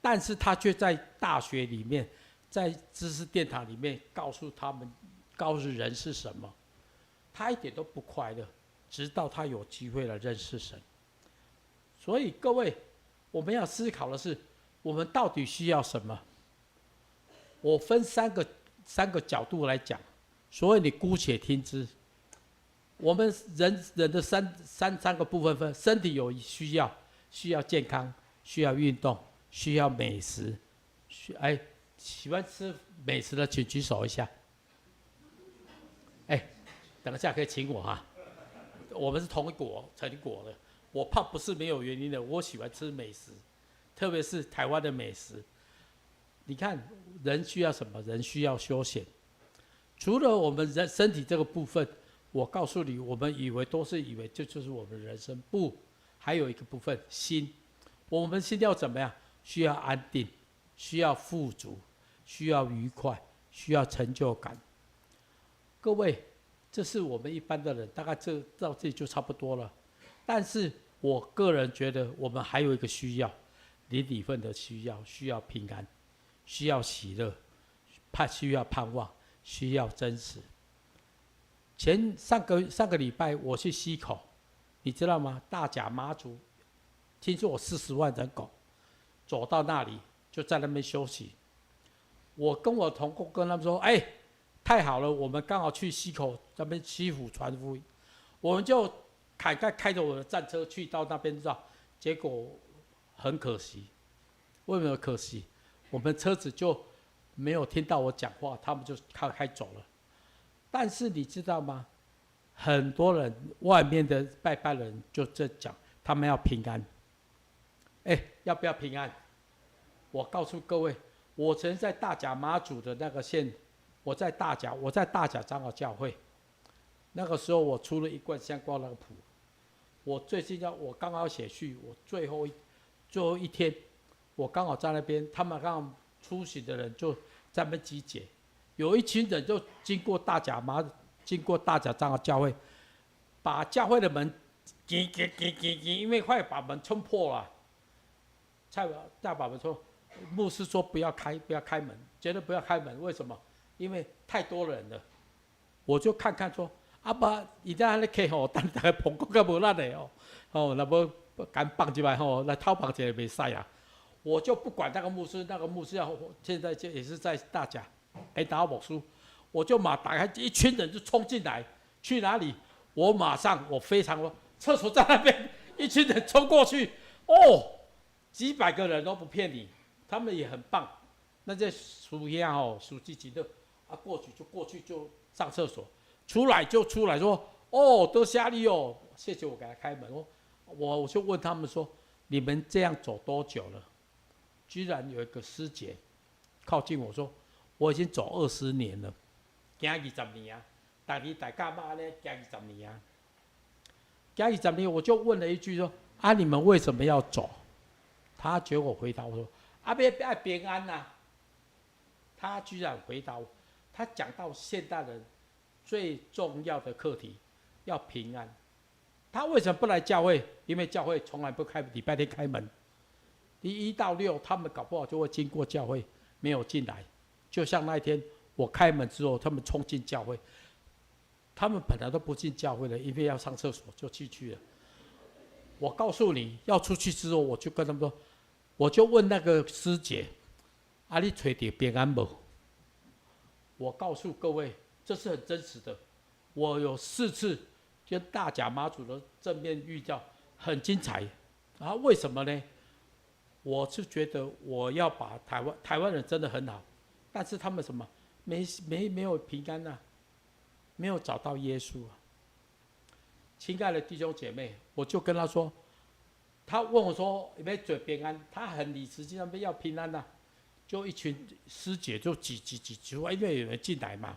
但是他却在大学里面，在知识殿堂里面告诉人是什么，他一点都不快乐，直到他有机会来认识神。所以各位，我们要思考的是，我们到底需要什么？我分三个角度来讲，所以你姑且听之。我们人的三个部分分，身体有需要健康，需要运动，需要美食。喜欢吃美食的请举手一下。等一下可以请我哈，我们是同一国成果的。我胖不是没有原因的，我喜欢吃美食，特别是台湾的美食。你看，人需要什么？人需要休闲。除了我们人身体这个部分，我告诉你，我们以为这就是我们人生，不，还有一个部分心。我们心要怎么样？需要安定，需要富足，需要愉快，需要成就感。各位，这是我们一般的人，大概到这里就差不多了。但是我个人觉得，我们还有一个需要，邻里份的需要平安，需要喜乐，需要盼望，需要真实。上个礼拜我去溪口，你知道吗？大甲妈祖，听说我40万人口，走到那里就在那边休息。我跟我同工跟他们说，太好了，我们刚好去溪口那边西湖传福音，我们就开着我的战车去到那边绕，结果很可惜。为什么可惜？我们车子就没有听到我讲话，他们就开走了。但是你知道吗？很多人外面的拜拜人就在讲，他们要平安。要不要平安？我告诉各位，我曾在大甲妈祖的那个县，我在大甲长老教会，那个时候我出了一贯相关那个谱。我刚好写序，我最后一天，我刚好在那边，他们刚好出行的人就在那边集结，有一群人就经过大甲长老教会，把教会的门因为快把门冲破了，再把门冲，牧师说不要开门，绝对不要开门，为什么？因为太多人了。我就看说。爸，伊在安尼客吼，等大家碰过较无力的哦，那么敢放进来吼，来偷放一下袂使啊。我就不管那个牧师现在也是在大甲打牧师，我就打开，一群人就冲进来，去哪里？我非常厕所在那边，一群人冲过去，几百个人都不骗你，他们也很棒。那些属下属积极的过去就上厕所。出来说，多谢你哦，谢谢我给他开门。我就问他们说，你们这样走多久了？居然有一个师姐靠近我说，我已经走20年了，走20年啊，大家妈呢走20年啊，走20年，我就问了一句说，你们为什么要走？他结果回答我说，要平安啊。他居然回答我，他讲到现代人最重要的课题要平安。他为什么不来教会？因为教会从来不礼拜天开门。1到6他们搞不好就会经过教会，没有进来。就像那一天我开门之后，他们冲进教会。他们本来都不进教会的，因为要上厕所就去了。我告诉你要出去之后，我就跟他们说，我就问那个师姐，你找到平安没？我告诉各位。这是很真实的，我有4次跟大甲妈祖的正面遇到，很精彩。为什么呢？我是觉得我要把台湾人真的很好，但是他们什么没有平安啊，没有找到耶稣啊。亲爱的弟兄姐妹，我就跟他说，他问我说有没有嘴平安，他很理直气壮要平安啊，就一群师姐就挤出来，因为有人进来嘛。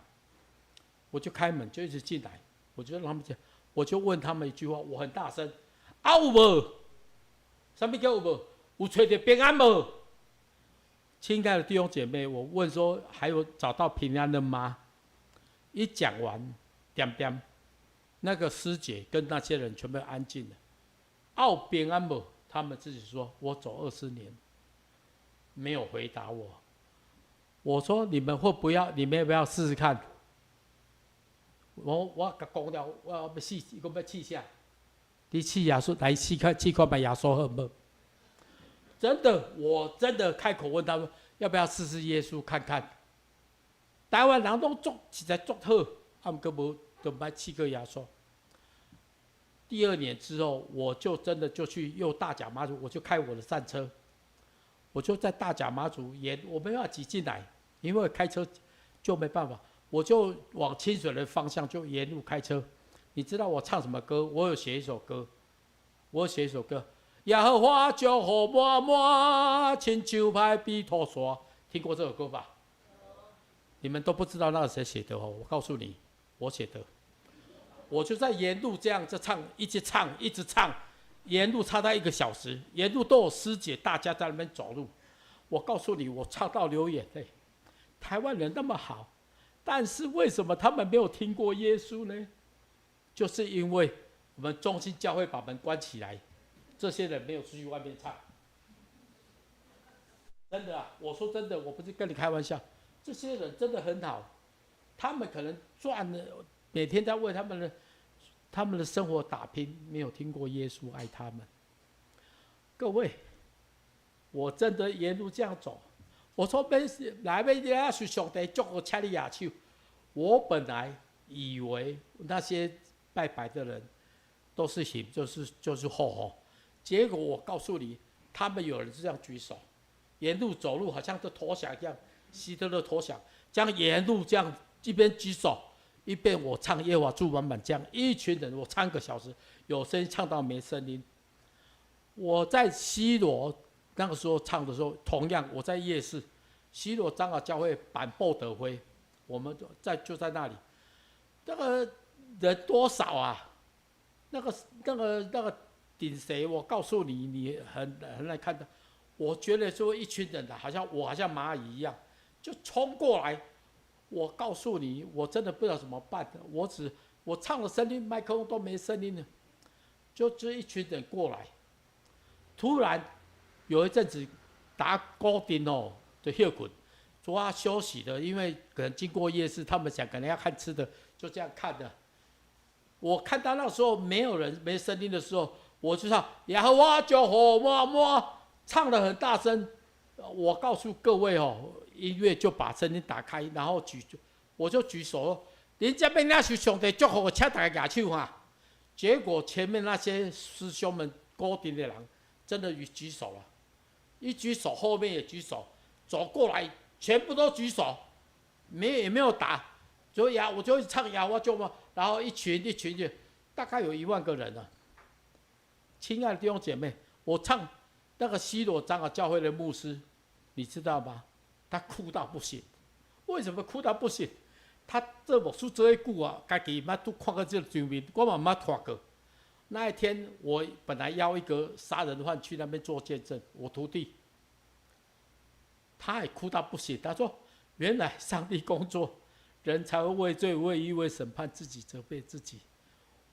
我就开门，就一直进来。我就让他们讲，我就问他们一句话，我很大声，啊有无？什么叫有无？有找到平安无？亲爱的弟兄姐妹，我问说还有找到平安了吗？一讲完，点点，那个师姐跟那些人全部安静了。有平安无？他们自己说，我走20年，没有回答我。我说你们会不要？你们要不要试试看？我讲了，我要试，伊讲要试啥？你试耶稣，来试看卖耶稣好不好？真的，我真的开口问他们，要不要试试耶稣看看？台湾人都做，实在做好，他们根本都不试过耶稣。第2年之后，我就真的就去右大甲妈祖，我就开我的战车，我就在大甲妈祖我没办法挤进来，因为开车就没办法，我就往清水的方向就沿路开车。你知道我唱什么歌？我有写一首歌，耶和华祝福满满，亲像派比土沙。听过这首歌吧？你们都不知道那是谁写的哦。我告诉你，我写的。我就在沿路这样子唱，一直唱，沿路唱到1个小时，沿路都有师姐，大家在那边走路。我告诉你，我唱到流眼泪。台湾人那么好，但是为什么他们没有听过耶稣呢？就是因为我们中心教会把门关起来，这些人没有出去外面唱。真的啊，我说真的，我不是跟你开玩笑，这些人真的很好，他们可能赚了，每天在为他们的生活打拼，没有听过耶稣爱他们。各位，我真的沿路这样走，我说来要是上帝祝福掐你牙手。我本来以为那些拜拜的人都是行，就是吼，结果我告诉你，他们有人是这样举手，沿路走路好像这投降一样，希特勒投降，这样沿路这样一边举手，一边我唱耶和华祝满满，这样一群人我唱1个小时，有声音唱到没声音。我在西罗那个时候唱的时候，同样我在夜市，西罗长老教会板报德辉，我们就在那里，那个人多少啊？那个顶谁？我告诉你，你很难看到。我觉得说一群人好像蚂蚁一样，就冲过来。我告诉你，我真的不知道怎么办的。我唱的声音，麦克风都没声音了，就一群人过来。突然有一阵子打高丁哦的休困，说他休息的，因为可能经过夜市，他们想可能要看吃的，就这样看的。我看到那时候没有人没声音的时候，我就唱耶和华祝福满满，唱得很大声。我告诉各位哦，音乐就把声音打开，然后我就举手，人家被那是上帝祝福，请大家举手哈。结果前面那些师兄们高顶的人真的举手了，一举手后面也举手，走过来全部都举手，也没有打，所以我就唱呀，我就嘛，然后一群的，大概有1万个人了。亲爱的弟兄姐妹，我唱那个西罗长老教会的牧师，你知道吗？他哭到不行。为什么哭到不行？他这牧师做久啊，自己捌都看过这个场面，我嘛捌看过。那一天，我本来邀一个杀人犯去那边做见证，我徒弟，他也哭到不行。他说：“原来上帝工作，人才会为罪、为义、为审判自己，责备自己。”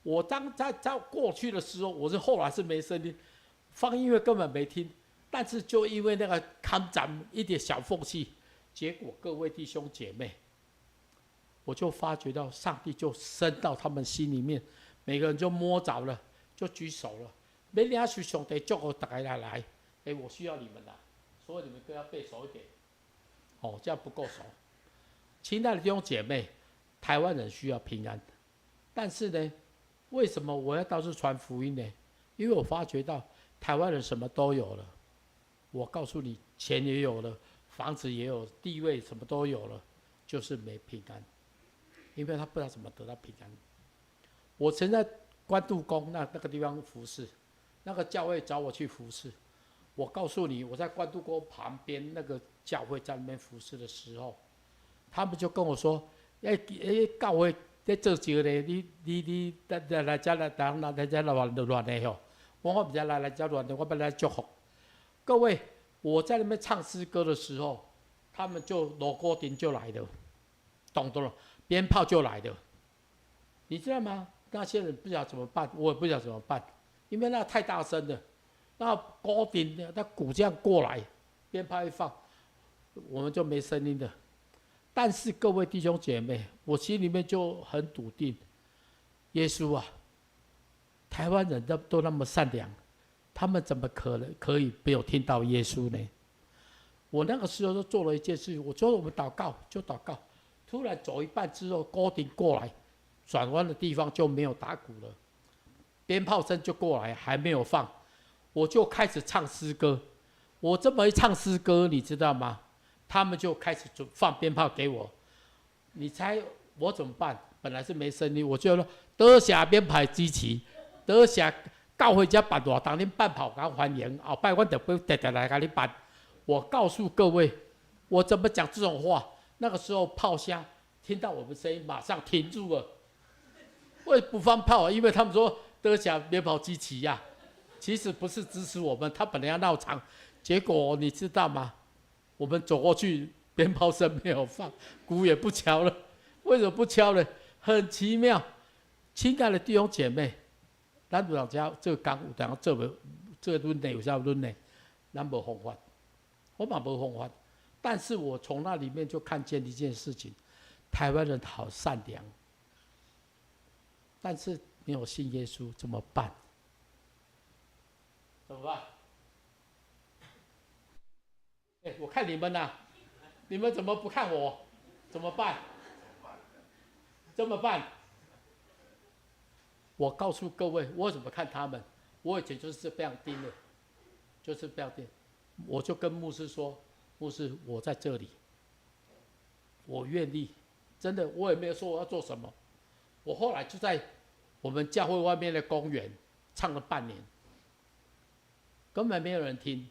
我在过去的时候，后来是没声音，放音乐根本没听，但是就因为那个看展一点小缝隙，结果各位弟兄姐妹，我就发觉到上帝就伸到他们心里面，每个人就摸着了，就举手了。每领许上帝祝福大家来，我需要你们啦，所以你们都要背熟一点。哦，这样不够熟。亲爱的弟兄姐妹，台湾人需要平安，但是呢，为什么我要到处传福音呢？因为我发觉到台湾人什么都有了，我告诉你，钱也有了，房子也有，地位什么都有了，就是没平安，因为他不知道怎么得到平安。我曾在关渡宫那个地方服侍，那个教会找我去服侍。我告诉你，我在关渡宫旁边那个教会在那边服侍的时候，他们就跟我说：“教会在做这个，你来遮来乱的吼，我不是来遮乱的，我本来祝福各位。我在那边唱诗歌的时候，他们就锣鼓丁就来了，咚咚，鞭炮就来了，你知道吗？那些人不知道怎么办，我也不知道怎么办，因为那太大声了，那鼓丁那鼓这样过来，鞭炮一放，我们就没声音了。但是各位弟兄姐妹，我心里面就很笃定，耶稣啊，台湾人都那么善良，他们怎么可以没有听到耶稣呢？我那个时候就做了一件事情，我说我们祷告就祷告，突然走一半之后，鼓丁过来，转弯的地方就没有打鼓了，鞭炮声就过来，还没有放，我就开始唱诗歌。我这么一唱诗歌，你知道吗？他们就开始放鞭炮给我，你猜我怎么办？本来是没声音，我就说多谢鞭炮支持，多谢教会遮办活动，恁办炮港欢迎，后摆阮就要直直来甲你办。我告诉各位，我怎么讲这种话？那个时候炮声听到我们声音，马上停住了。为不放炮？因为他们说多谢鞭炮支持呀，其实不是支持我们，他本来要闹场，结果你知道吗？我们走过去，鞭炮声没有放，鼓也不敲了。为什么不敲呢？很奇妙。亲爱的弟兄姐妹，咱有人家这个工有当做无，这个轮内有啥轮内，咱无方法，我嘛无方法。但是我从那里面就看见一件事情：台湾人好善良，但是没有信耶稣怎么办？怎么办？我看你们呐、你们怎么不看我？怎么办？怎么办？我告诉各位，我怎么看他们？我以前就是这样盯的，就是这样盯。我就跟牧师说：“牧师，我在这里，我愿意。真的，我也没有说我要做什么。我后来就在我们教会外面的公园唱了半年，根本没有人听。”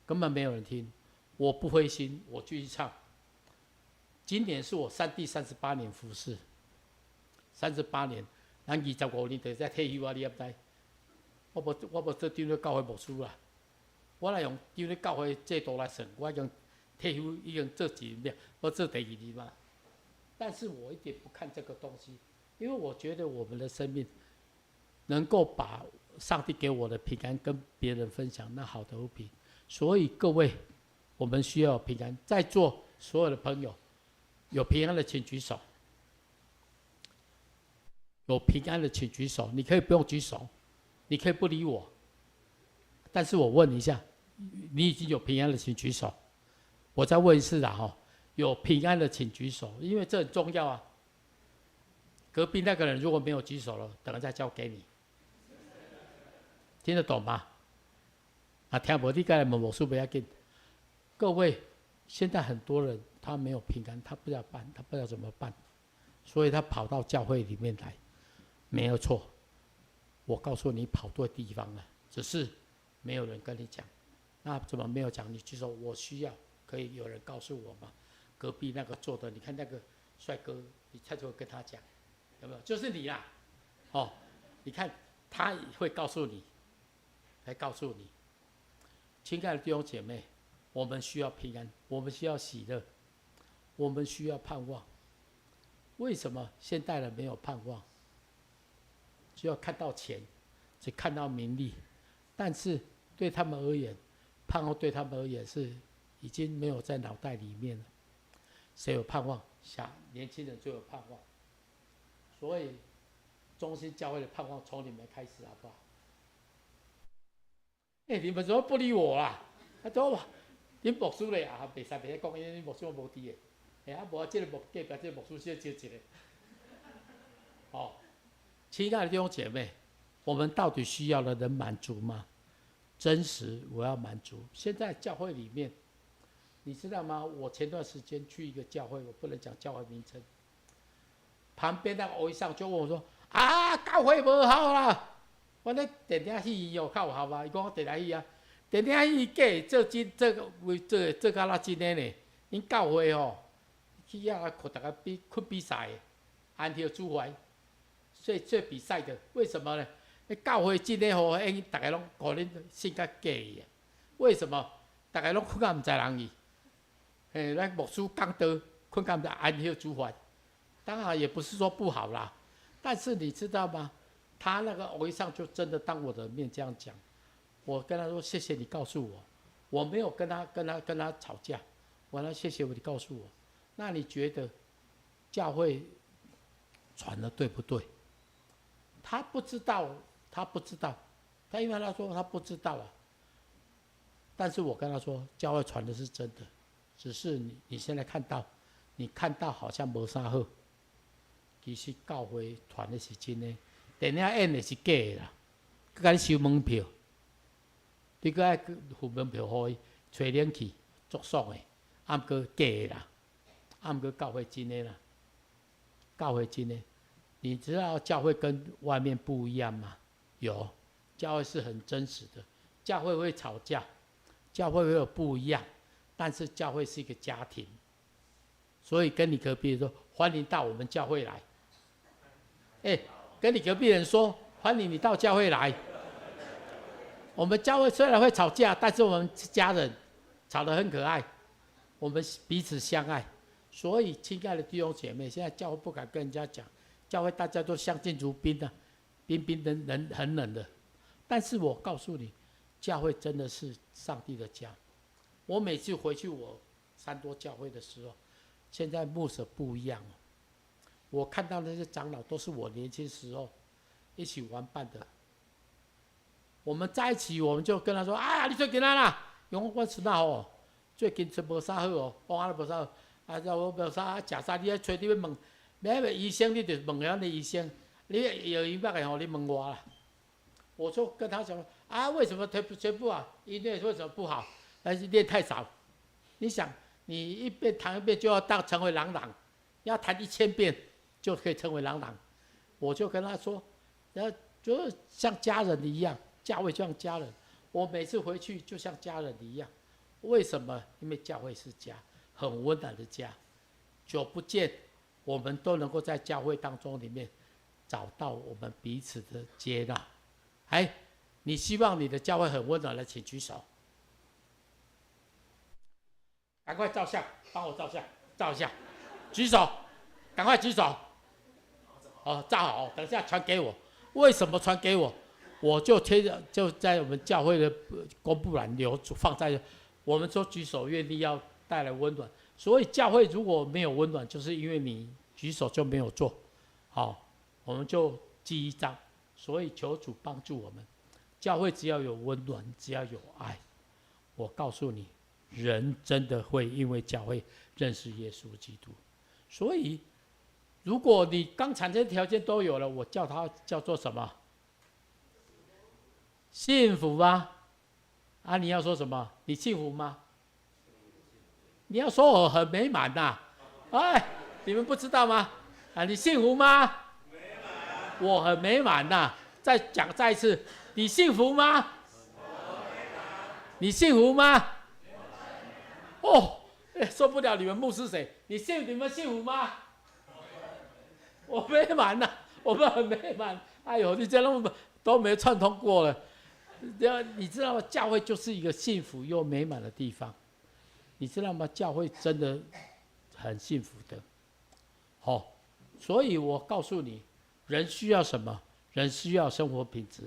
根本没有人听，我不灰心，我继续唱。今年是我第38年服侍，38年，咱25年就在退休啊，你也不知。我无做丢咧教会牧师啦，我来用丢咧教会制度来算，我已经退休已经做几年，我做第2年嘛。但是我一点不看这个东西，因为我觉得我们的生命能够把上帝给我的平安跟别人分享，那好的无比。所以各位，我们需要平安。在座所有的朋友，有平安的请举手。有平安的请举手，你可以不用举手，你可以不理我。但是我问你一下，你已经有平安的请举手。我再问一次啦哈，有平安的请举手，因为这很重要啊。隔壁那个人如果没有举手了，等下再交给你。听得懂吗？啊，听不你该来问牧师不要紧。各位，现在很多人他没有平安，他不知道办，他不知道怎么办，所以他跑到教会里面来，没有错。我告诉你，跑对地方了，只是没有人跟你讲。那怎么没有讲？你就说我需要，可以有人告诉我吗？隔壁那个坐的，你看那个帅哥，你才会跟他讲，有没有？就是你啦，哦，你看他会告诉你，来告诉你。亲爱的弟兄姐妹，我们需要平安，我们需要喜乐，我们需要盼望。为什么现代人没有盼望？只要看到钱，只看到名利，但是对他们而言，盼望对他们而言是已经没有在脑袋里面了。谁有盼望？年轻人就有盼望。所以，中心教会的盼望从你们开始，好不好？你们怎么不理我啊？都恁牧师咧啊，袂使讲，因为牧师我无伫诶。无即个隔壁即个牧师先招一个。哦，亲爱的弟兄姐妹，我们到底需要的能满足吗？真实，我要满足。现在教会里面，你知道吗？我前段时间去一个教会，我不能讲教会名称。旁边那个欧医生就问我说：“啊，教会无好啦！”我咧电影戏有较有效吧？伊讲电影戏啊，电影戏假做真，做甲那真诶呢。因教会吼，去遐看大家比赛，安提主怀做比赛的，为什么呢？教会真诶好，大家拢可能性格假的。为什么？大家拢困到毋知人意。咱牧师讲道困到毋知安提主怀，当然也不是说不好啦，但是你知道吗？他那个偶像就真的当我的面这样讲，我跟他说谢谢你告诉我，我没有跟他吵架，我说谢谢你告诉我，那你觉得教会传的对不对？他不知道，他因为他说他不知道啊，但是我跟他说教会传的是真的，只是你现在看到好像没啥好，其实教会传的是真的。电影演的是假的啦，佮甲你收门票，你佮爱付门票互伊吹冷气，足爽的，啊毋过假的啦，啊毋过教会真的啦，教会真的，你知道教会跟外面不一样吗？有，教会是很真实的，教会会吵架，教会会有不一样，但是教会是一个家庭，所以跟你隔壁说欢迎到我们教会来，跟你隔壁人说，欢迎你到教会来。我们教会虽然会吵架，但是我们是家人，吵得很可爱，我们彼此相爱。所以，亲爱的弟兄姐妹，现在教会不敢跟人家讲，教会大家都相敬如宾的，冰冰冷很冷的。但是我告诉你，教会真的是上帝的家。我每次回去我三多教会的时候，现在牧者不一样了。我看到那些长老都是我年轻时候一起玩伴的。我们在一起，我们就跟他说：“哎呀，你最近啊啦，用我吃那好，最近吃无啥好哦，讲啊无啥好，啊，我无啥食啥，你找你要问，要医生你就问咱的医生，你有医病的吼，你问我啦。”我就跟他讲：“啊，为什么腿不好？音乐为什么不好？是练太少。你想，你一遍弹一遍就要成为朗朗，要弹1000遍。”就可以成为朗朗。我就跟他说，就是像家人一样，教会就像家人。我每次回去就像家人一样。为什么？因为教会是家，很温暖的家。久不见，我们都能够在教会当中里面找到我们彼此的接纳。你希望你的教会很温暖的，请举手。赶快照相，帮我照相，照一下，举手，赶快举手。照好，等一下传给我。为什么传给我？我就在我们教会的公布栏放在我们说举手愿力要带来温暖。所以教会如果没有温暖，就是因为你举手就没有做。好，我们就记一张。所以求主帮助我们，教会只要有温暖，只要有爱，我告诉你，人真的会因为教会认识耶稣基督。所以如果你刚才这些条件都有了，我叫它叫做什么？幸福吗？你要说什么？你幸福吗？你要说我很美满呐、你们不知道吗？你幸福吗？我很美满呐、再一次，你幸福吗？你幸福吗？受不了你们牧师谁？你们幸福吗？我美满呐、我们很美满。你这样都没串通过了。你知道吗？教会就是一个幸福又美满的地方。你知道吗？教会真的很幸福的。所以我告诉你，人需要什么？人需要生活品质，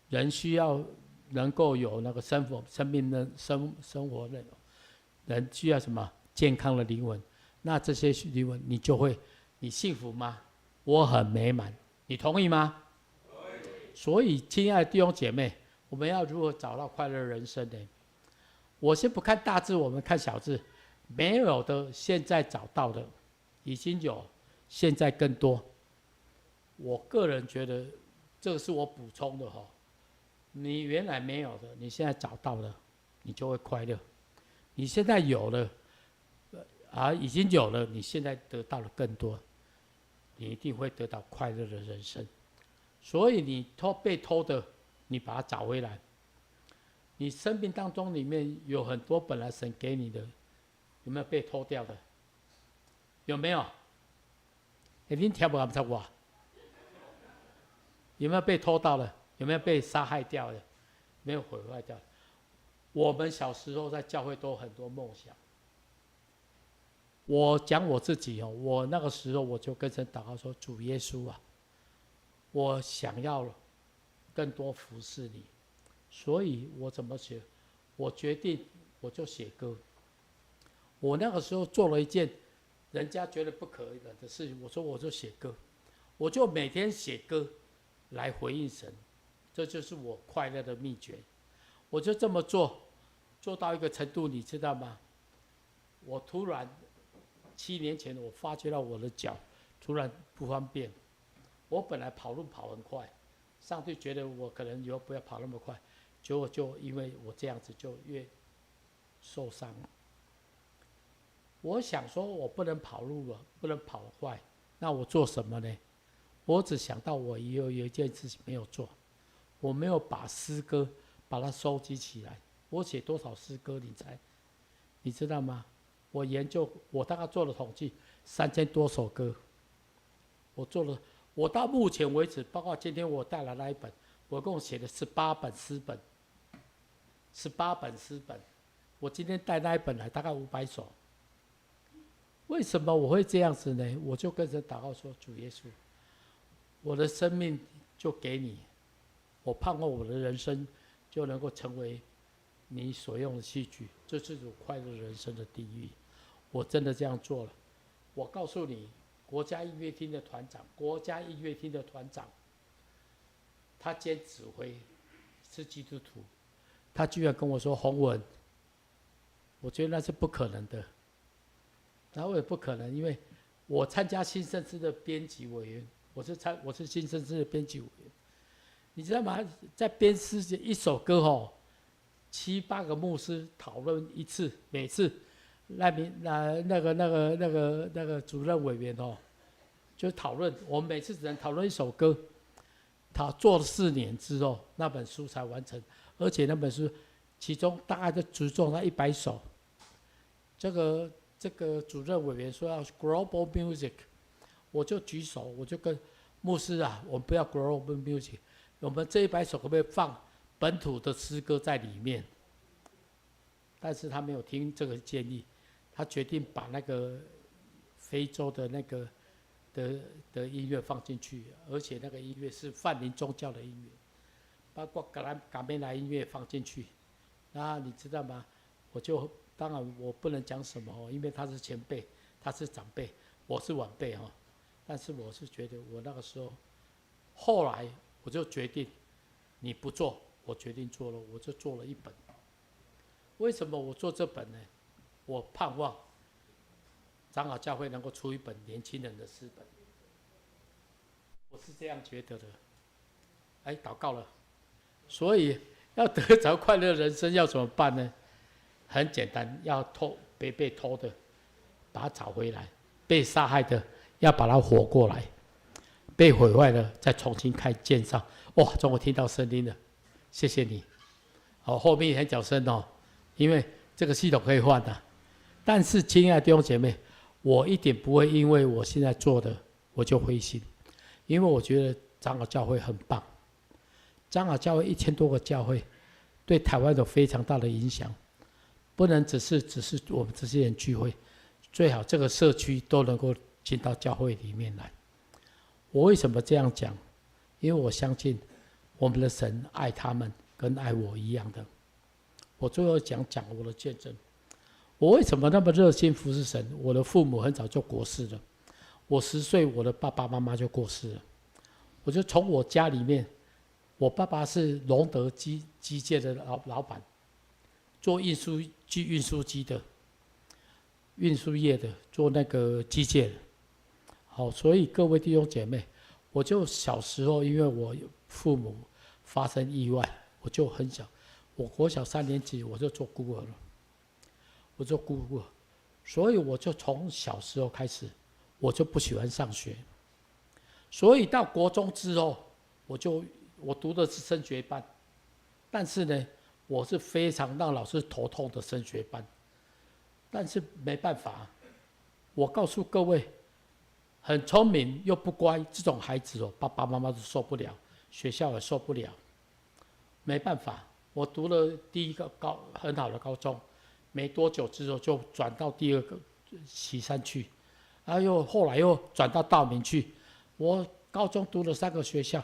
人需要能够有那个生命的生活内容。人需要什么？健康的灵魂。那这些灵魂，你幸福吗？我很美满，你同意吗？所以，亲爱的弟兄姐妹，我们要如何找到快乐人生呢？我先不看大字，我们看小字。没有的，现在找到的，已经有，现在更多。我个人觉得，这个是我补充的哈。你原来没有的，你现在找到了，你就会快乐。你现在有了，已经有了，你现在得到了更多，你一定会得到快乐的人生。所以你被偷的，你把它找回来。你生命当中里面有很多本来神给你的，有没有被偷掉的？有没有？恁听不敢我？有没有被偷到了？有没有被杀害掉的？没有毁坏掉。我们小时候在教会都有很多梦想。我讲我自己哦，我那个时候我就跟神祷告说：主耶稣啊，我想要更多服侍你，所以我怎么写？我决定我就写歌。我那个时候做了一件人家觉得不可能的事情，我说我就写歌，我就每天写歌来回应神，这就是我快乐的秘诀。我就这么做，做到一个程度，你知道吗？我突然7年前，我发觉到我的脚突然不方便。我本来跑路跑很快，上帝觉得我可能以后不要跑那么快，结果就因为我这样子就越受伤了。我想说，我不能跑路了，不能跑快，那我做什么呢？我只想到我有一件事情没有做，我没有把诗歌把它收集起来。我写多少诗歌，你知道吗？我研究，我大概做了统计，3000多首歌。我到目前为止，包括今天我带来那一本，我共写了18本诗本，18本诗本。我今天带那一本来，大概500首。为什么我会这样子呢？我就跟神祷告说：主耶稣，我的生命就给你，我盼望我的人生就能够成为你所用的器具，这是我快乐人生的定义。我真的这样做了。我告诉你，国家音乐厅的团长，他兼指挥，是基督徒，他居然跟我说：洪文，我觉得那是不可能的。然后也不可能，因为我参加新生诗的编辑委员，我是新生诗的编辑委员，你知道吗？在编诗一首歌7、8个牧师讨论一次，每次那个主任委员就讨论，我们每次只能讨论一首歌，他做了4年之后，那本书才完成，而且那本书其中大概就只做了100首，这个主任委员说要 global music， 我就举手，我就跟牧师啊，我们不要 global music， 我们这100首可不可以放本土的诗歌在里面？但是他没有听这个建议，他决定把那个非洲的那个的音乐放进去，而且那个音乐是泛灵宗教的音乐，包括嘎梅莱音乐放进去。那你知道吗？当然我不能讲什么，因为他是前辈，他是长辈，我是晚辈但是我是觉得我那个时候，后来我就决定，你不做，我决定做了，我就做了1本。为什么我做这本呢？我盼望长老教会能够出1本年轻人的诗本，我是这样觉得的。祷告了，所以要得着快乐人生要怎么办呢？很简单，要被偷的，把它找回来；被杀害的，要把它活过来；被毁坏的，再重新建上。哇！终于听到声音了，谢谢你。后面也很小声因为这个系统可以换的。但是，亲爱的弟兄姐妹，我一点不会因为我现在做的我就灰心，因为我觉得长老教会很棒。长老教会1000多个教会，对台湾有非常大的影响。不能只是我们这些人聚会，最好这个社区都能够进到教会里面来。我为什么这样讲？因为我相信我们的神爱他们跟爱我一样的。我最后讲我的见证，我为什么那么热心服侍神？我的父母很早就过世了，我10岁，我的爸爸妈妈就过世了。我就从我家里面，我爸爸是隆德机械的老板。做运输机的，运输业的，做那个机械的。所以各位弟兄姐妹，我就小时候，因为我父母发生意外，我就很小，我国小3年级我就做孤儿了，所以我就从小时候开始，我就不喜欢上学，所以到国中之后，我读的是升学班，但是呢。我是非常让老师头痛的升学班，但是没办法，我告诉各位，很聪明又不乖，这种孩子爸爸妈妈都受不了，学校也受不了。没办法，我读了第一个很好的高中，没多久之后就转到第二个旗山去，后来又转到道明去。我高中读了3个学校，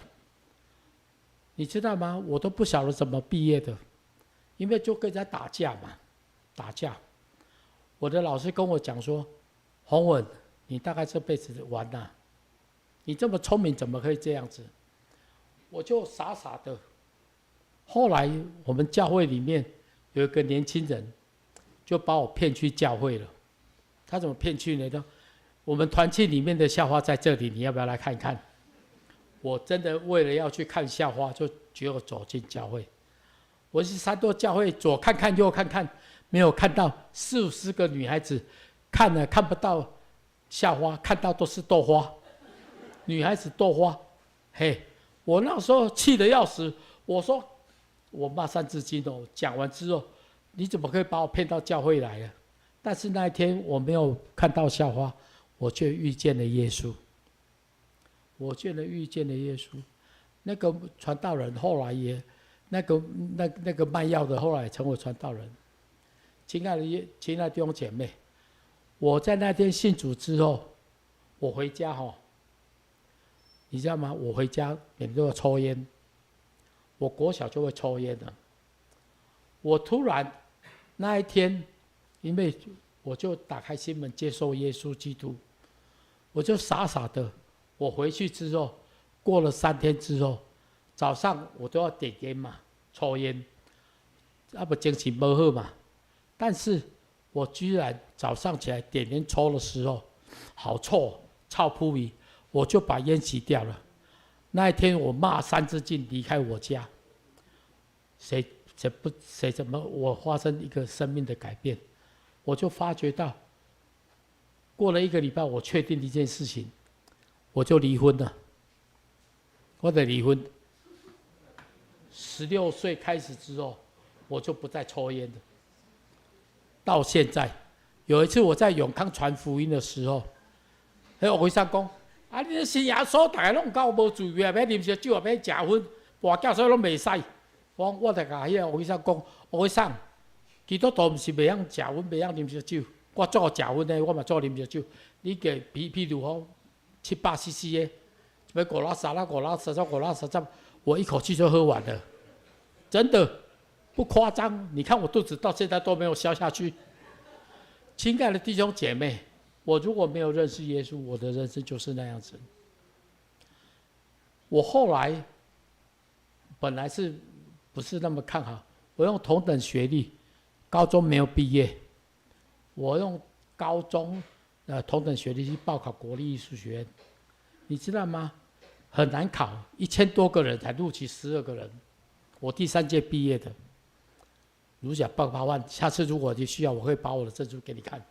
你知道吗？我都不晓得怎么毕业的，因为就跟人家打架嘛，打架。我的老师跟我讲说：“洪文，你大概这辈子完了，你这么聪明，怎么可以这样子？”我就傻傻的。后来我们教会里面有一个年轻人，就把我骗去教会了。他怎么骗去呢？我们团契里面的校花在这里，你要不要来看看？我真的为了要去看校花，就只有走进教会。我去三多教会，左看看右看看，没有看到40-50个女孩子，看了看不到校花，看到都是豆花，女孩子豆花。嘿，我那时候气得要死，我说我骂3字经哦。讲完之后，你怎么可以把我骗到教会来了？但是那一天我没有看到校花，我却遇见了耶稣。我遇见了耶稣。那个传道人后来也，那个卖药的后来也成为传道人。亲爱的弟兄姐妹，我在那天信主之后，我回家你知道吗？我回家每天都要抽烟。我国小就会抽烟的。我突然那一天，因为我就打开心门接受耶稣基督，我就傻傻的。我回去之后，过了3天之后，早上我都要点烟嘛，抽烟，不精神不好嘛。但是我居然早上起来点烟抽的时候，好臭，臭扑鼻，我就把烟熄掉了。那一天我骂3字经离开我家，怎么我发生一个生命的改变？我就发觉到，过了1个礼拜，我确定一件事情，我就离婚了。我得离婚。16岁开始之后，我就不再抽烟了。到现在，有一次我在永康传福音的时候，那我医生讲：“啊，你信耶稣，大家拢搞无注意，要啉烧酒，要食薰，跋筊所以拢袂使。”我就甲迄个医生讲：“医生，基督徒毋是袂晓食薰，袂晓啉烧酒。我做食薰的，我嘛做啉烧酒。你给譬如700 cc 的，要5拉3拉5拉30 5拉30，我一口气就喝完了，真的不夸张。你看我肚子到现在都没有消下去。”亲爱的弟兄姐妹，我如果没有认识耶稣，我的人生就是那样子。我后来本来不是那么看好，我用同等学历，高中没有毕业，我用高中同等学历去报考国立艺术学院，你知道吗？很难考，1000多个人才录取12个人，我第3届毕业的。如假报8万，下次如果你需要，我会把我的证书给你看。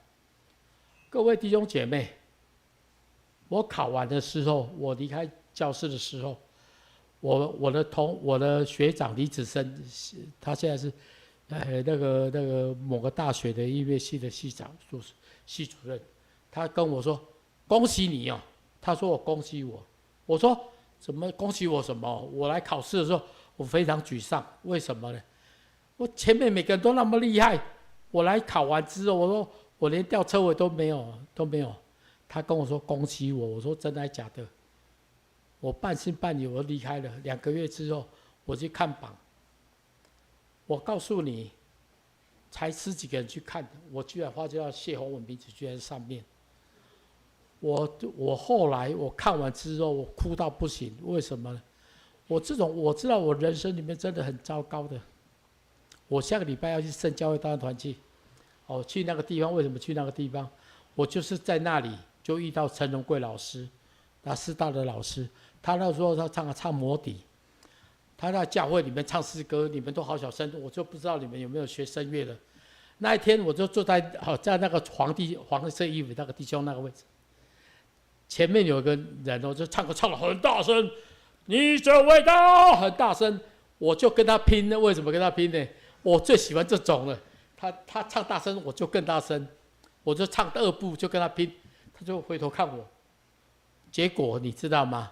各位弟兄姐妹，我考完的时候，我离开教室的时候，我的学长李子生，他现在是那个某个大学的音乐系的系长，系主任，他跟我说：“恭喜你哦。”他说：“我恭喜我。”我说：“怎么恭喜我什么？我来考试的时候，我非常沮丧，为什么呢？我前面每个人都那么厉害，我来考完之后，我说我连吊车尾都没有。他跟我说恭喜我，我说真的还假的？我半信半疑，我离开了。2个月之后，我去看榜，我告诉你，才10几个人去看，我居然发觉到谢宏文名字居然在上面。我后来我看完之后，我哭到不行，为什么呢？我知道我人生里面真的很糟糕的。我下个礼拜要去圣教会大团契，去那个地方。为什么去那个地方？我就是在那里就遇到陈荣贵老师，他师大的老师。他那时候他唱魔笛，他在教会里面唱诗歌，你们都好小声，我就不知道你们有没有学声乐的。那一天我就坐在那个黄色衣服那个弟兄那个位置，前面有个人就唱得很大声，你这味道很大声，我就跟他拼了。为什么跟他拼呢？我最喜欢这种了。他唱大声，我就更大声，我就唱2步就跟他拼，他就回头看我，结果你知道吗？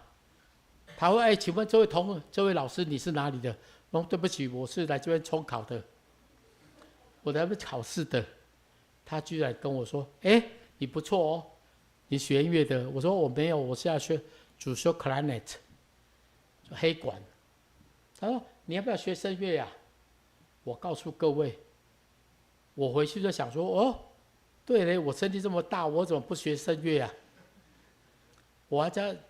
他说：“请问这位老师你是哪里的？”我说：“对不起，我是来这边重考的，我来这边考试的。”他居然跟我说：“你不错哦，你学音乐的。”我说：“我没有，我是要主修 clarinet， 黑管。”他说：“你要不要学声乐呀？”我告诉各位，我回去就想说：“哦，对嘞，我身体这么大，我怎么不学声乐啊？”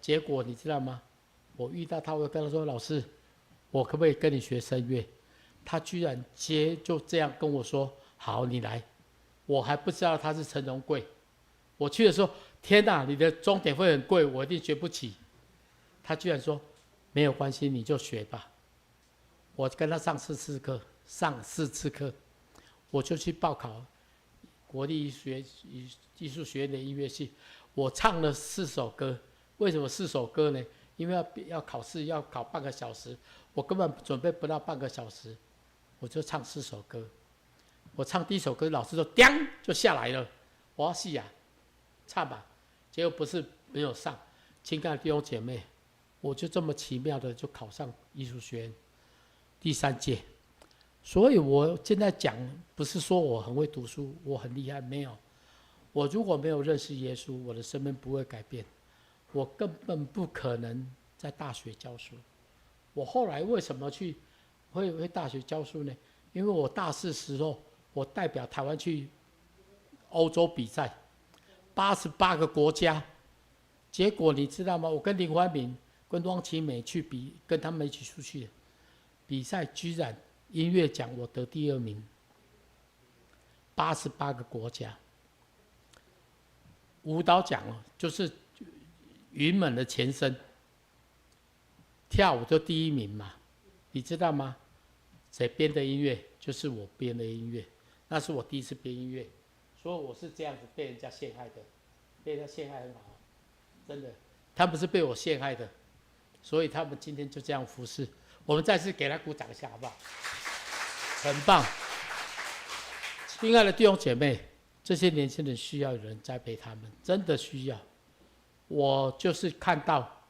结果你知道吗？我遇到他，我跟他说：“老师，我可不可以跟你学声乐？”他居然就这样跟我说：“好，你来。”我还不知道他是陈荣贵。我去的时候，天哪，你的钟点会很贵，我一定学不起。他居然说：“没有关系，你就学吧。”我跟他上4次课，我就去报考国立艺术学院的音乐系。我唱了4首歌。为什么4首歌呢？因为要考试，要考半个小时，我根本准备不到半个小时，我就唱4首歌。我唱第1首歌，老师说“叮”就下来了。我说：“是啊，唱吧。”结果不是没有上。亲爱的弟兄姐妹，我就这么奇妙的就考上艺术学院第3届。所以我现在讲，不是说我很会读书，我很厉害，没有。我如果没有认识耶稣，我的生命不会改变。我根本不可能在大学教书。我后来为什么会大学教书呢？因为我大4时候，我代表台湾去欧洲比赛，88个国家。结果你知道吗？我跟林怀民、跟汪奇美跟他们一起出去比赛，居然音乐奖我得第2名。88个国家。舞蹈奖就是云门的前身，跳舞就第1名嘛，你知道吗？谁编的音乐？就是我编的音乐，那是我第1次编音乐，所以我是这样子被人家陷害的，被人家陷害很好，真的，他们是被我陷害的，所以他们今天就这样服侍。我们再次给他鼓掌一下，好不好？很棒，亲爱的弟兄姐妹，这些年轻人需要有人栽培他们，真的需要。我就是看到，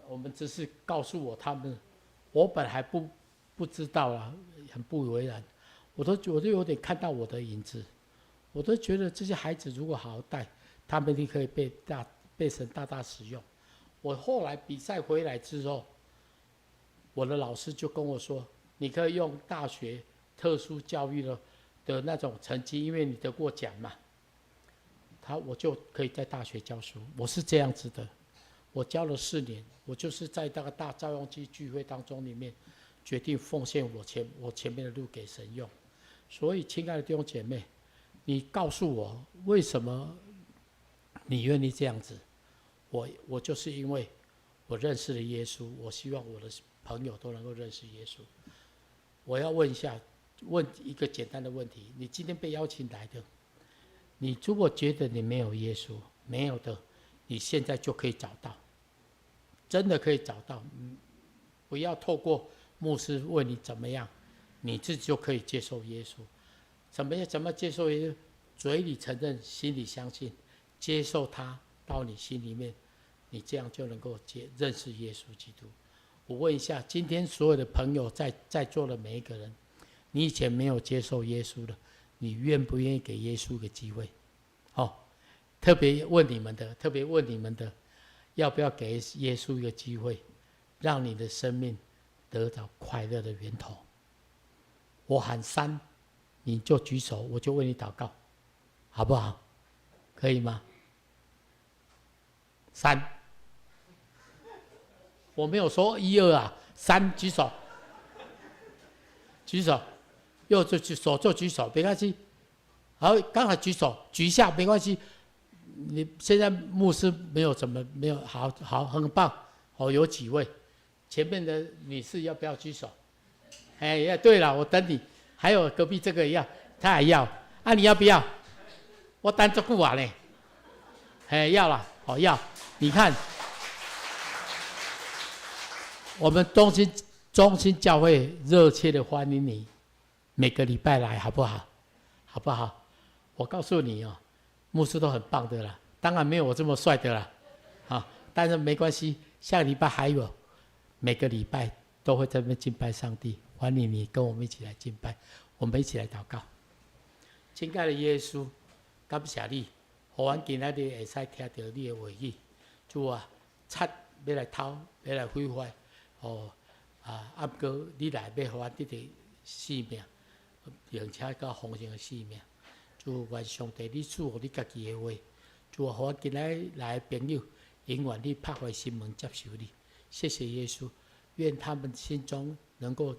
我们只是告诉我他们，我本来还不知道啦，很不以为然，我都有点看到我的影子，我都觉得这些孩子如果好好带，他们一定可以被神大大使用。我后来比赛回来之后，我的老师就跟我说，你可以用大学特殊教育的那种成绩，因为你得过奖嘛。我就可以在大学教书，我是这样子的。我教了4年，我就是在那个大照相机聚会当中里面，决定奉献我前面的路给神用。所以，亲爱的弟兄姐妹，你告诉我为什么你愿意这样子？我就是因为我认识了耶稣，我希望我的朋友都能够认识耶稣。我要问一个简单的问题：你今天被邀请来的？你如果觉得你没有耶稣，没有的，你现在就可以找到，真的可以找到。不要透过牧师问你怎么样，你自己就可以接受耶稣。怎么接受耶稣？嘴里承认，心里相信，接受他到你心里面，你这样就能够认识耶稣基督。我问一下，今天所有的朋友在座的每一个人，你以前没有接受耶稣的，你愿不愿意给耶稣一个机会？特别问你们的，要不要给耶稣一个机会，让你的生命得到快乐的源头？我喊3，你就举手，我就为你祷告，好不好？可以吗？3，我没有说1、2啊，3举手，举手。右就举手就举手，没关系。好，刚好举手，举一下没关系。你现在牧师没有，好，很棒。有几位，前面的女士要不要举手？对了，我等你。还有隔壁这个也要，他还要。你要不要？我等这久啊呢。要了，要。你看，我们中心教会热切的欢迎你。每个礼拜来好不好？好不好？我告诉你牧师都很棒的啦，当然没有我这么帅的啦，啊，但是没关系，下个礼拜还有，每个礼拜都会在那边敬拜上帝，欢迎你跟我们一起来敬拜，我们一起来祷告。亲爱的耶稣，感谢你，互阮今仔日会使听到你的话语，主啊，贼要来偷，要来毁坏，啊过你来要互阮得到性命，并且到丰盛的性命。主愿上帝你赐予你家己的话，主啊，互阮今仔来的朋友，永远你拍开心门接受你。谢谢耶稣，愿他们心中能够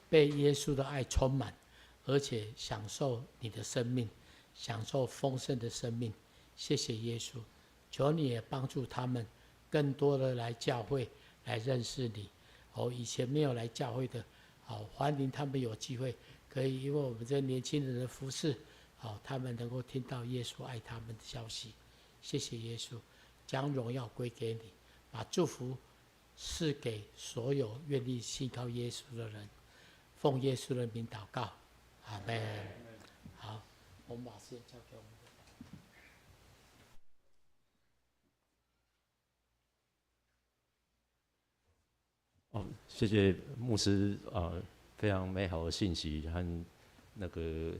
被耶稣的爱充满，而且享受你的生命，享受丰盛的生命。谢谢耶稣，求你也帮助他们更多的来教会来认识你。以前没有来教会的，欢迎他们有机会可以，因为我们这年轻人的服侍，他们能够听到耶稣爱他们的消息。谢谢耶稣，将荣耀归给你，把祝福赐给所有愿意信靠耶稣的人。奉耶稣的名祷告，阿门。好，我们把时间交给我们。谢谢牧师非常美好的信息和那个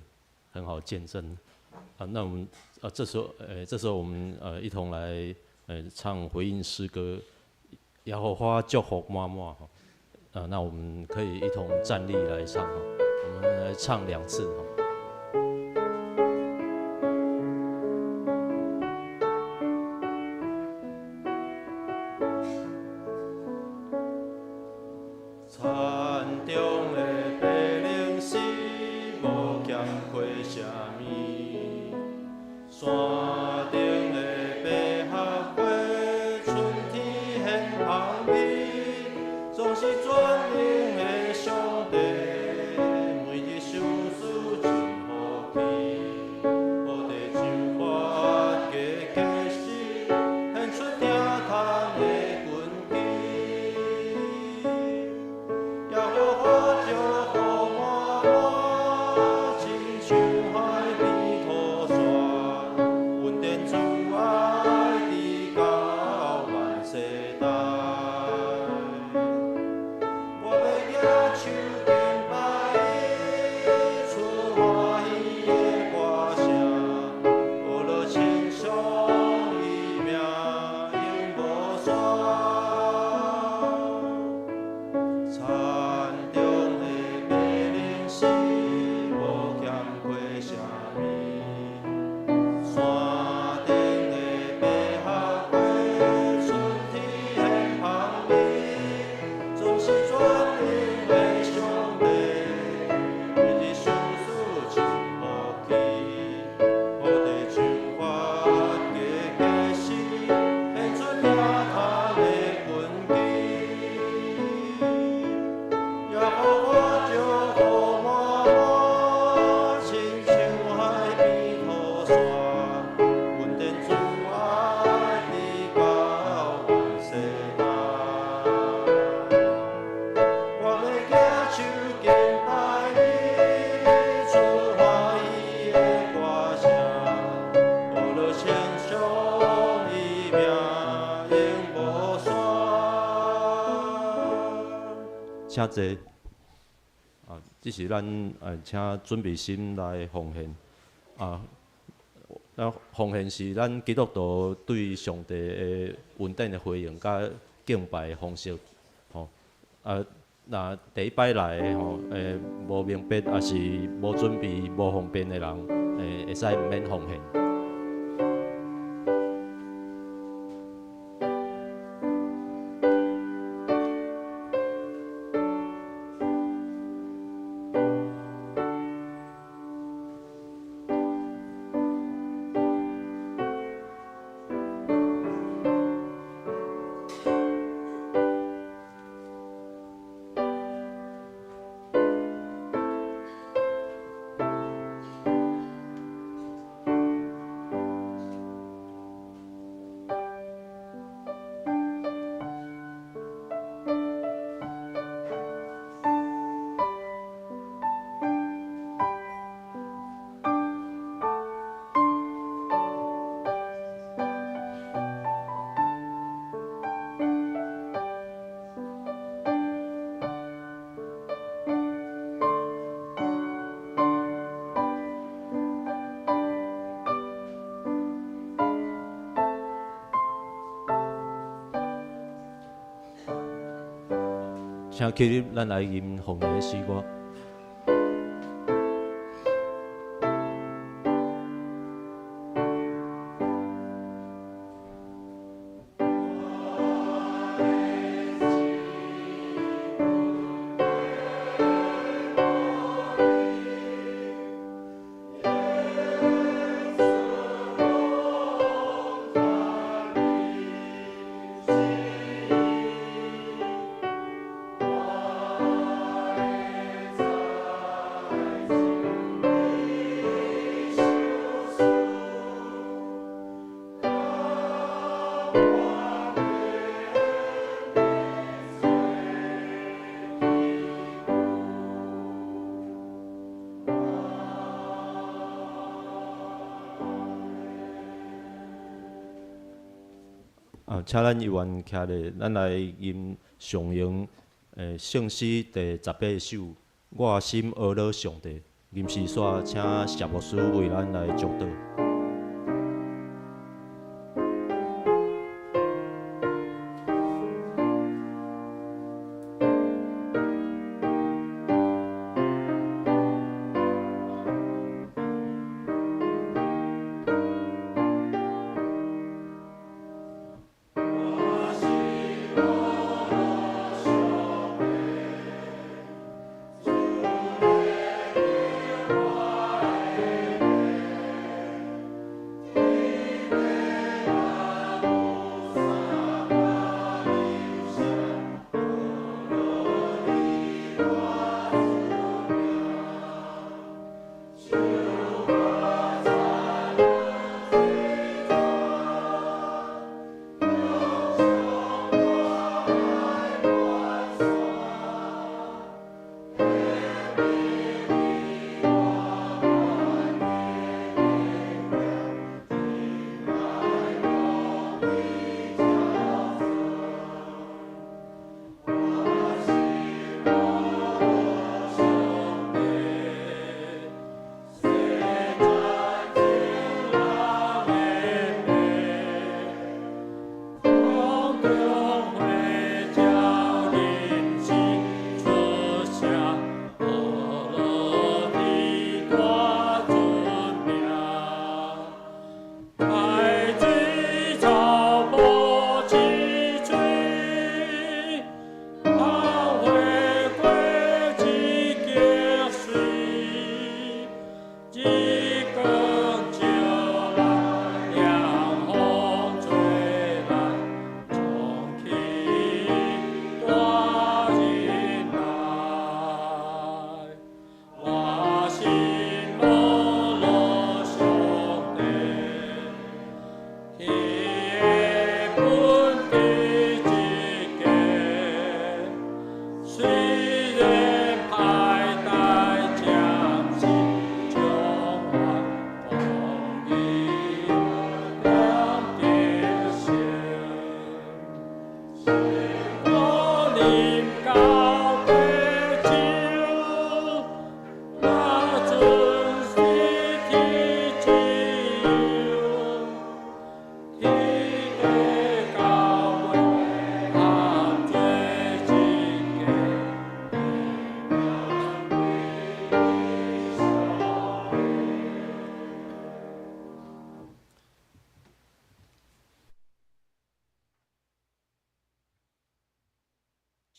很好的见证那我们这时候我们一同来唱回应诗歌，耶和华祝福满满那我们可以一同站立来唱我们来唱2次请坐这是咱请准备心来奉献那奉献是咱基督徒对上帝的稳定的回应甲敬拜的方式那第一摆来无明白也是无准备无方便的人会使免奉献。请起立，咱来吟奉的诗歌。请咱议员徛咧，咱来吟上咏圣诗第18首。我心阿乐上帝，吟诗煞请谢牧师为咱来祝祷。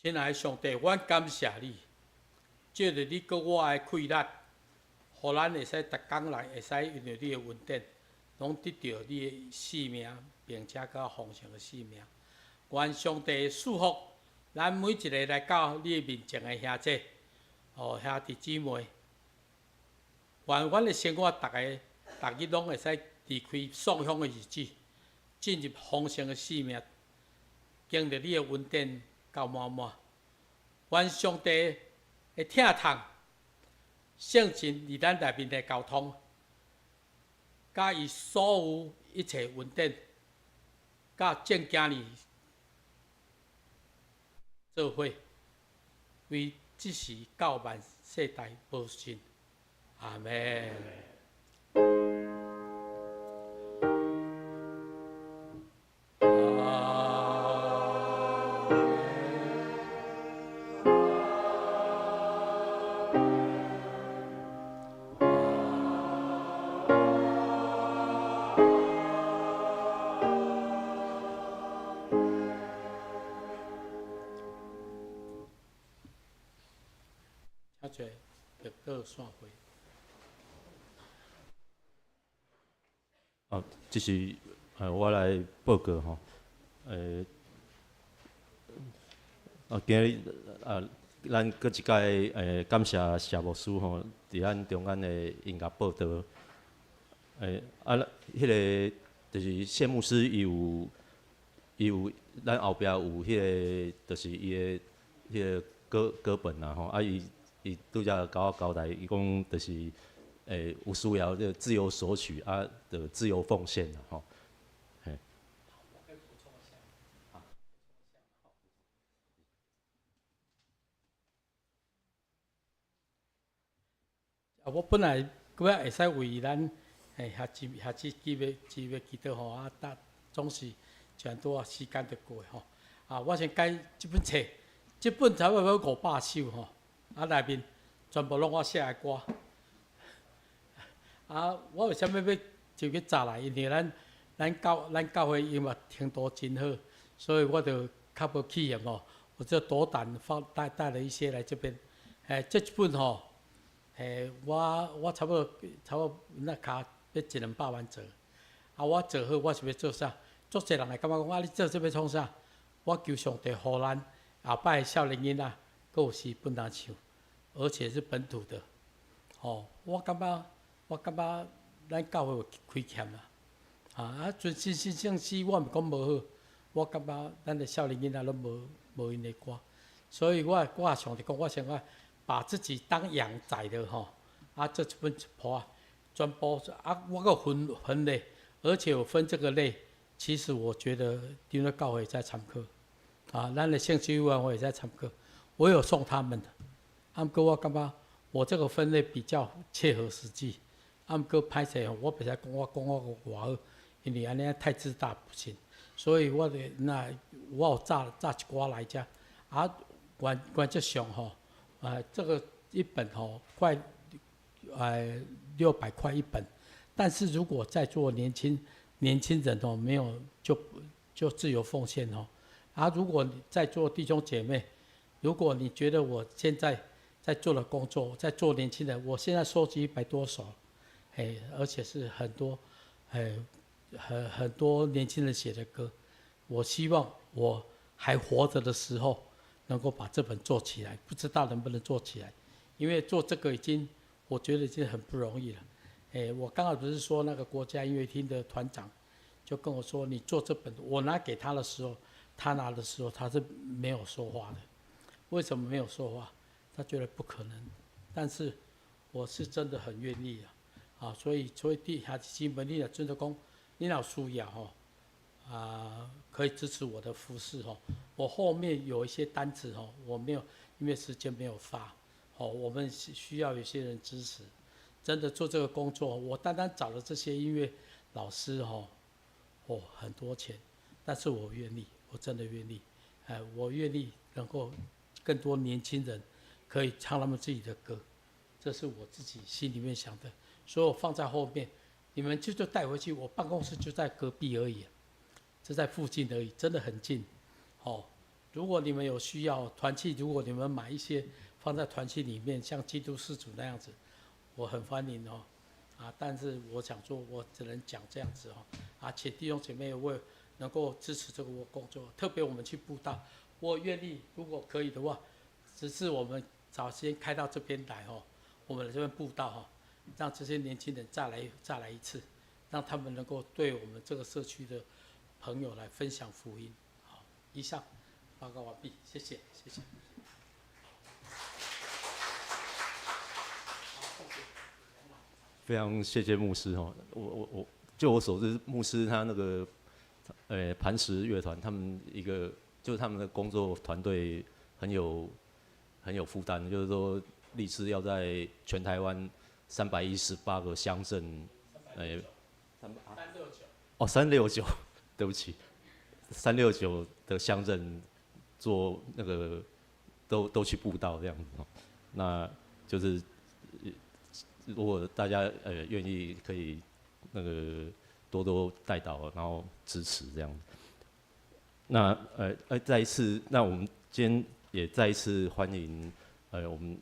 亲爱的上帝，阮感谢你，借着你搁我的气力，互咱会使逐工来会使因着你的恩典，拢得到你的性命，并且较丰盛的性命。愿上帝祝福咱每一个来到你的面前的兄弟，兄弟姊妹。愿阮的生活，逐日拢会使离开丧香的日子，进入丰盛的性命，经历你的恩典到满满。愿上帝会疼痛圣神伫咱内面的交通，甲伊所有一切恩典，甲正经哩做伙，为即时到万世代保存。阿门。者绿岛线会。这是我来报告吼，今日咱搁一届感谢谢牧师吼，伫咱中间的音乐报道，迄个就是谢牧师伊有咱后壁有迄个，就是伊的迄个歌本啦吼，伊拄则甲我交代，伊讲就是有需要就自由索取就自由奉献啦吼。我本来搁要会使为咱学子基要祈祷吼，总是全多啊时间就过吼。我先解即本册，即本差不多要500首吼，内面全部拢我写的歌。我为什么要就去查来？因为咱教会音乐听多真好，所以我就较无气焰吼，我就斗胆带了一些来这边。这一本吼。我差不多那卡要100-200万做，我做好我是要做啥？足侪人会感觉讲你做这要创啥？我求上帝互咱后摆的少年囡仔，阁有诗本当唱，而且是本土的。我感觉咱教会有亏欠啦。全新圣诗我毋讲无好，我感觉咱的少年囡仔拢无因的歌，所以我也上帝讲，我想讲。把自己当养仔的吼，这一本一破，全部我个分类，而且我分这个类，其实我觉得因为教会在参课，咱的兴趣委员会也在参课，我有送他们的，过我感觉我这个分类比较切合实际，过歹势吼，我袂使讲我偌好，因为安尼太自大不行，所以我有炸一寡来遮，原则上吼。这个一本快600块一本，但是如果在座年轻人没有就自由奉献如果在座弟兄姐妹，如果你觉得我现在在做的工作，在做年轻人，我现在收集100多首，而且是很多年轻人写的歌，我希望我还活着的时候。能够把这本做起来，不知道能不能做起来，因为做这个我觉得已经很不容易了。我刚好不是说那个国家音乐厅的团长就跟我说，你做这本，我拿给他的时候，他拿的时候他是没有说话的。为什么没有说话？他觉得不可能，但是我是真的很愿意所以第下基本你若真的讲，你若有需要可以支持我的服事我后面有一些单子我没有，因为时间没有发我们需要有些人支持，真的做这个工作，我单单找了这些音乐老师很多钱，但是我愿意，我真的愿意，我愿意能够更多年轻人可以唱他们自己的歌，这是我自己心里面想的，所以我放在后面，你们就带回去，我办公室就在隔壁而已。就在附近而已，真的很近。如果你们有需要团契，如果你们买一些放在团契里面，像基督世主那样子，我很欢迎但是我想说，我只能讲这样子请弟兄姐妹为能够支持这个工作，特别我们去布道，我愿意，如果可以的话，只是我们早先开到这边来我们这边布道让这些年轻人再来一次，让他们能够对我们这个社区的朋友来分享福音。好，以上报告完毕，谢谢。非常谢谢牧师就我所知，牧师他那个磐石乐团，他们就是他们的工作团队很有负担，就是说立志要在全台湾318个乡镇369，对不起，369的乡镇做那个都去布道这样子那就是如果大家愿意，可以那个多多带导，然后支持这样。那再一次，那我们今天也再一次欢迎我们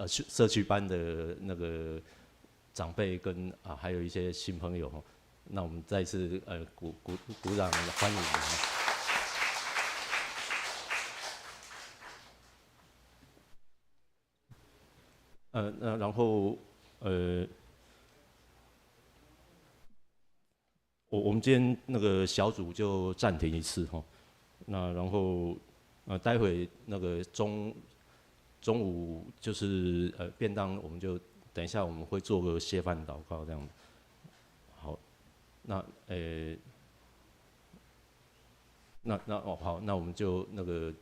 社区班的那个长辈跟还有一些新朋友，那我们再次鼓掌欢迎。那然后我们今天那个小组就暂停一次哈，那然后待会那个中午就是便当，我们就等一下我们会做个谢饭祷告这样。好，那好，那我们就那个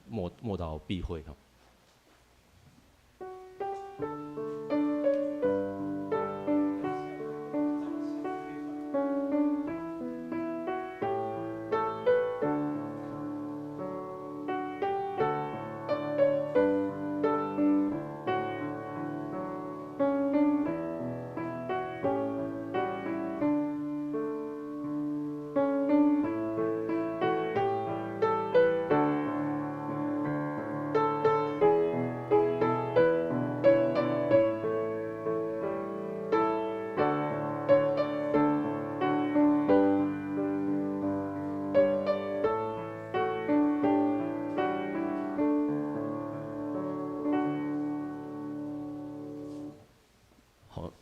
默祷闭会哈。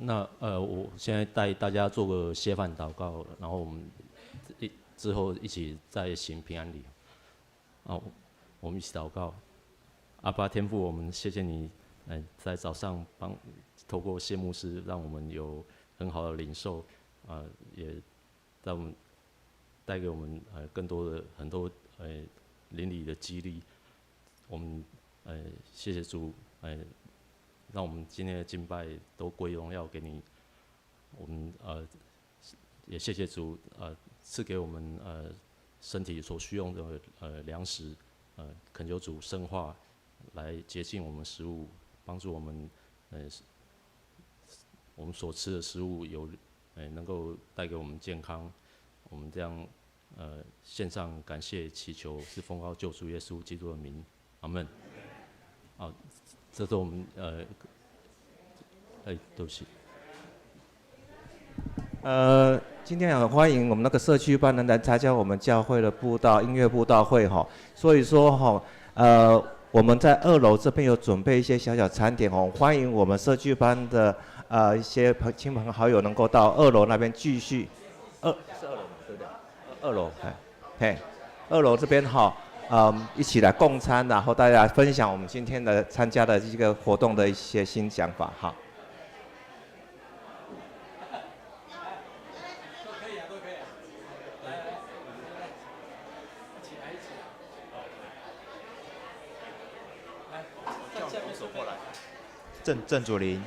那我现在带大家做个谢饭祷告，然后我们之后一起再行平安礼。我们一起祷告。阿爸天父，我们谢谢你，在早上透过谢牧师，让我们有很好的领受，也让我们带给我们更多的很多邻里的激励。我们谢谢主，让我们今天的敬拜都归荣耀给你。我们也谢谢主赐给我们身体所需用的粮食，恳求主圣化来洁净我们食物，帮助我们我们所吃的食物能够带给我们健康。我们这样献上感谢祈求，是奉靠救主耶稣基督的名，阿门。好，这是我们对不起。今天很欢迎我们那个社区班人来参加我们教会的音乐布道会哈，所以说哈，我们在2楼这边有准备一些小小餐点哦，欢迎我们社区班的一些亲朋好友能够到2楼那边继续，是2楼对不对？2楼，嘿，2楼这边哈。一起来共餐，然后大家分享我们今天的参加的这个活动的一些新想法，好。都可以啊，都可以啊。来，一起来，一起来。来，下面说过来。郑主林。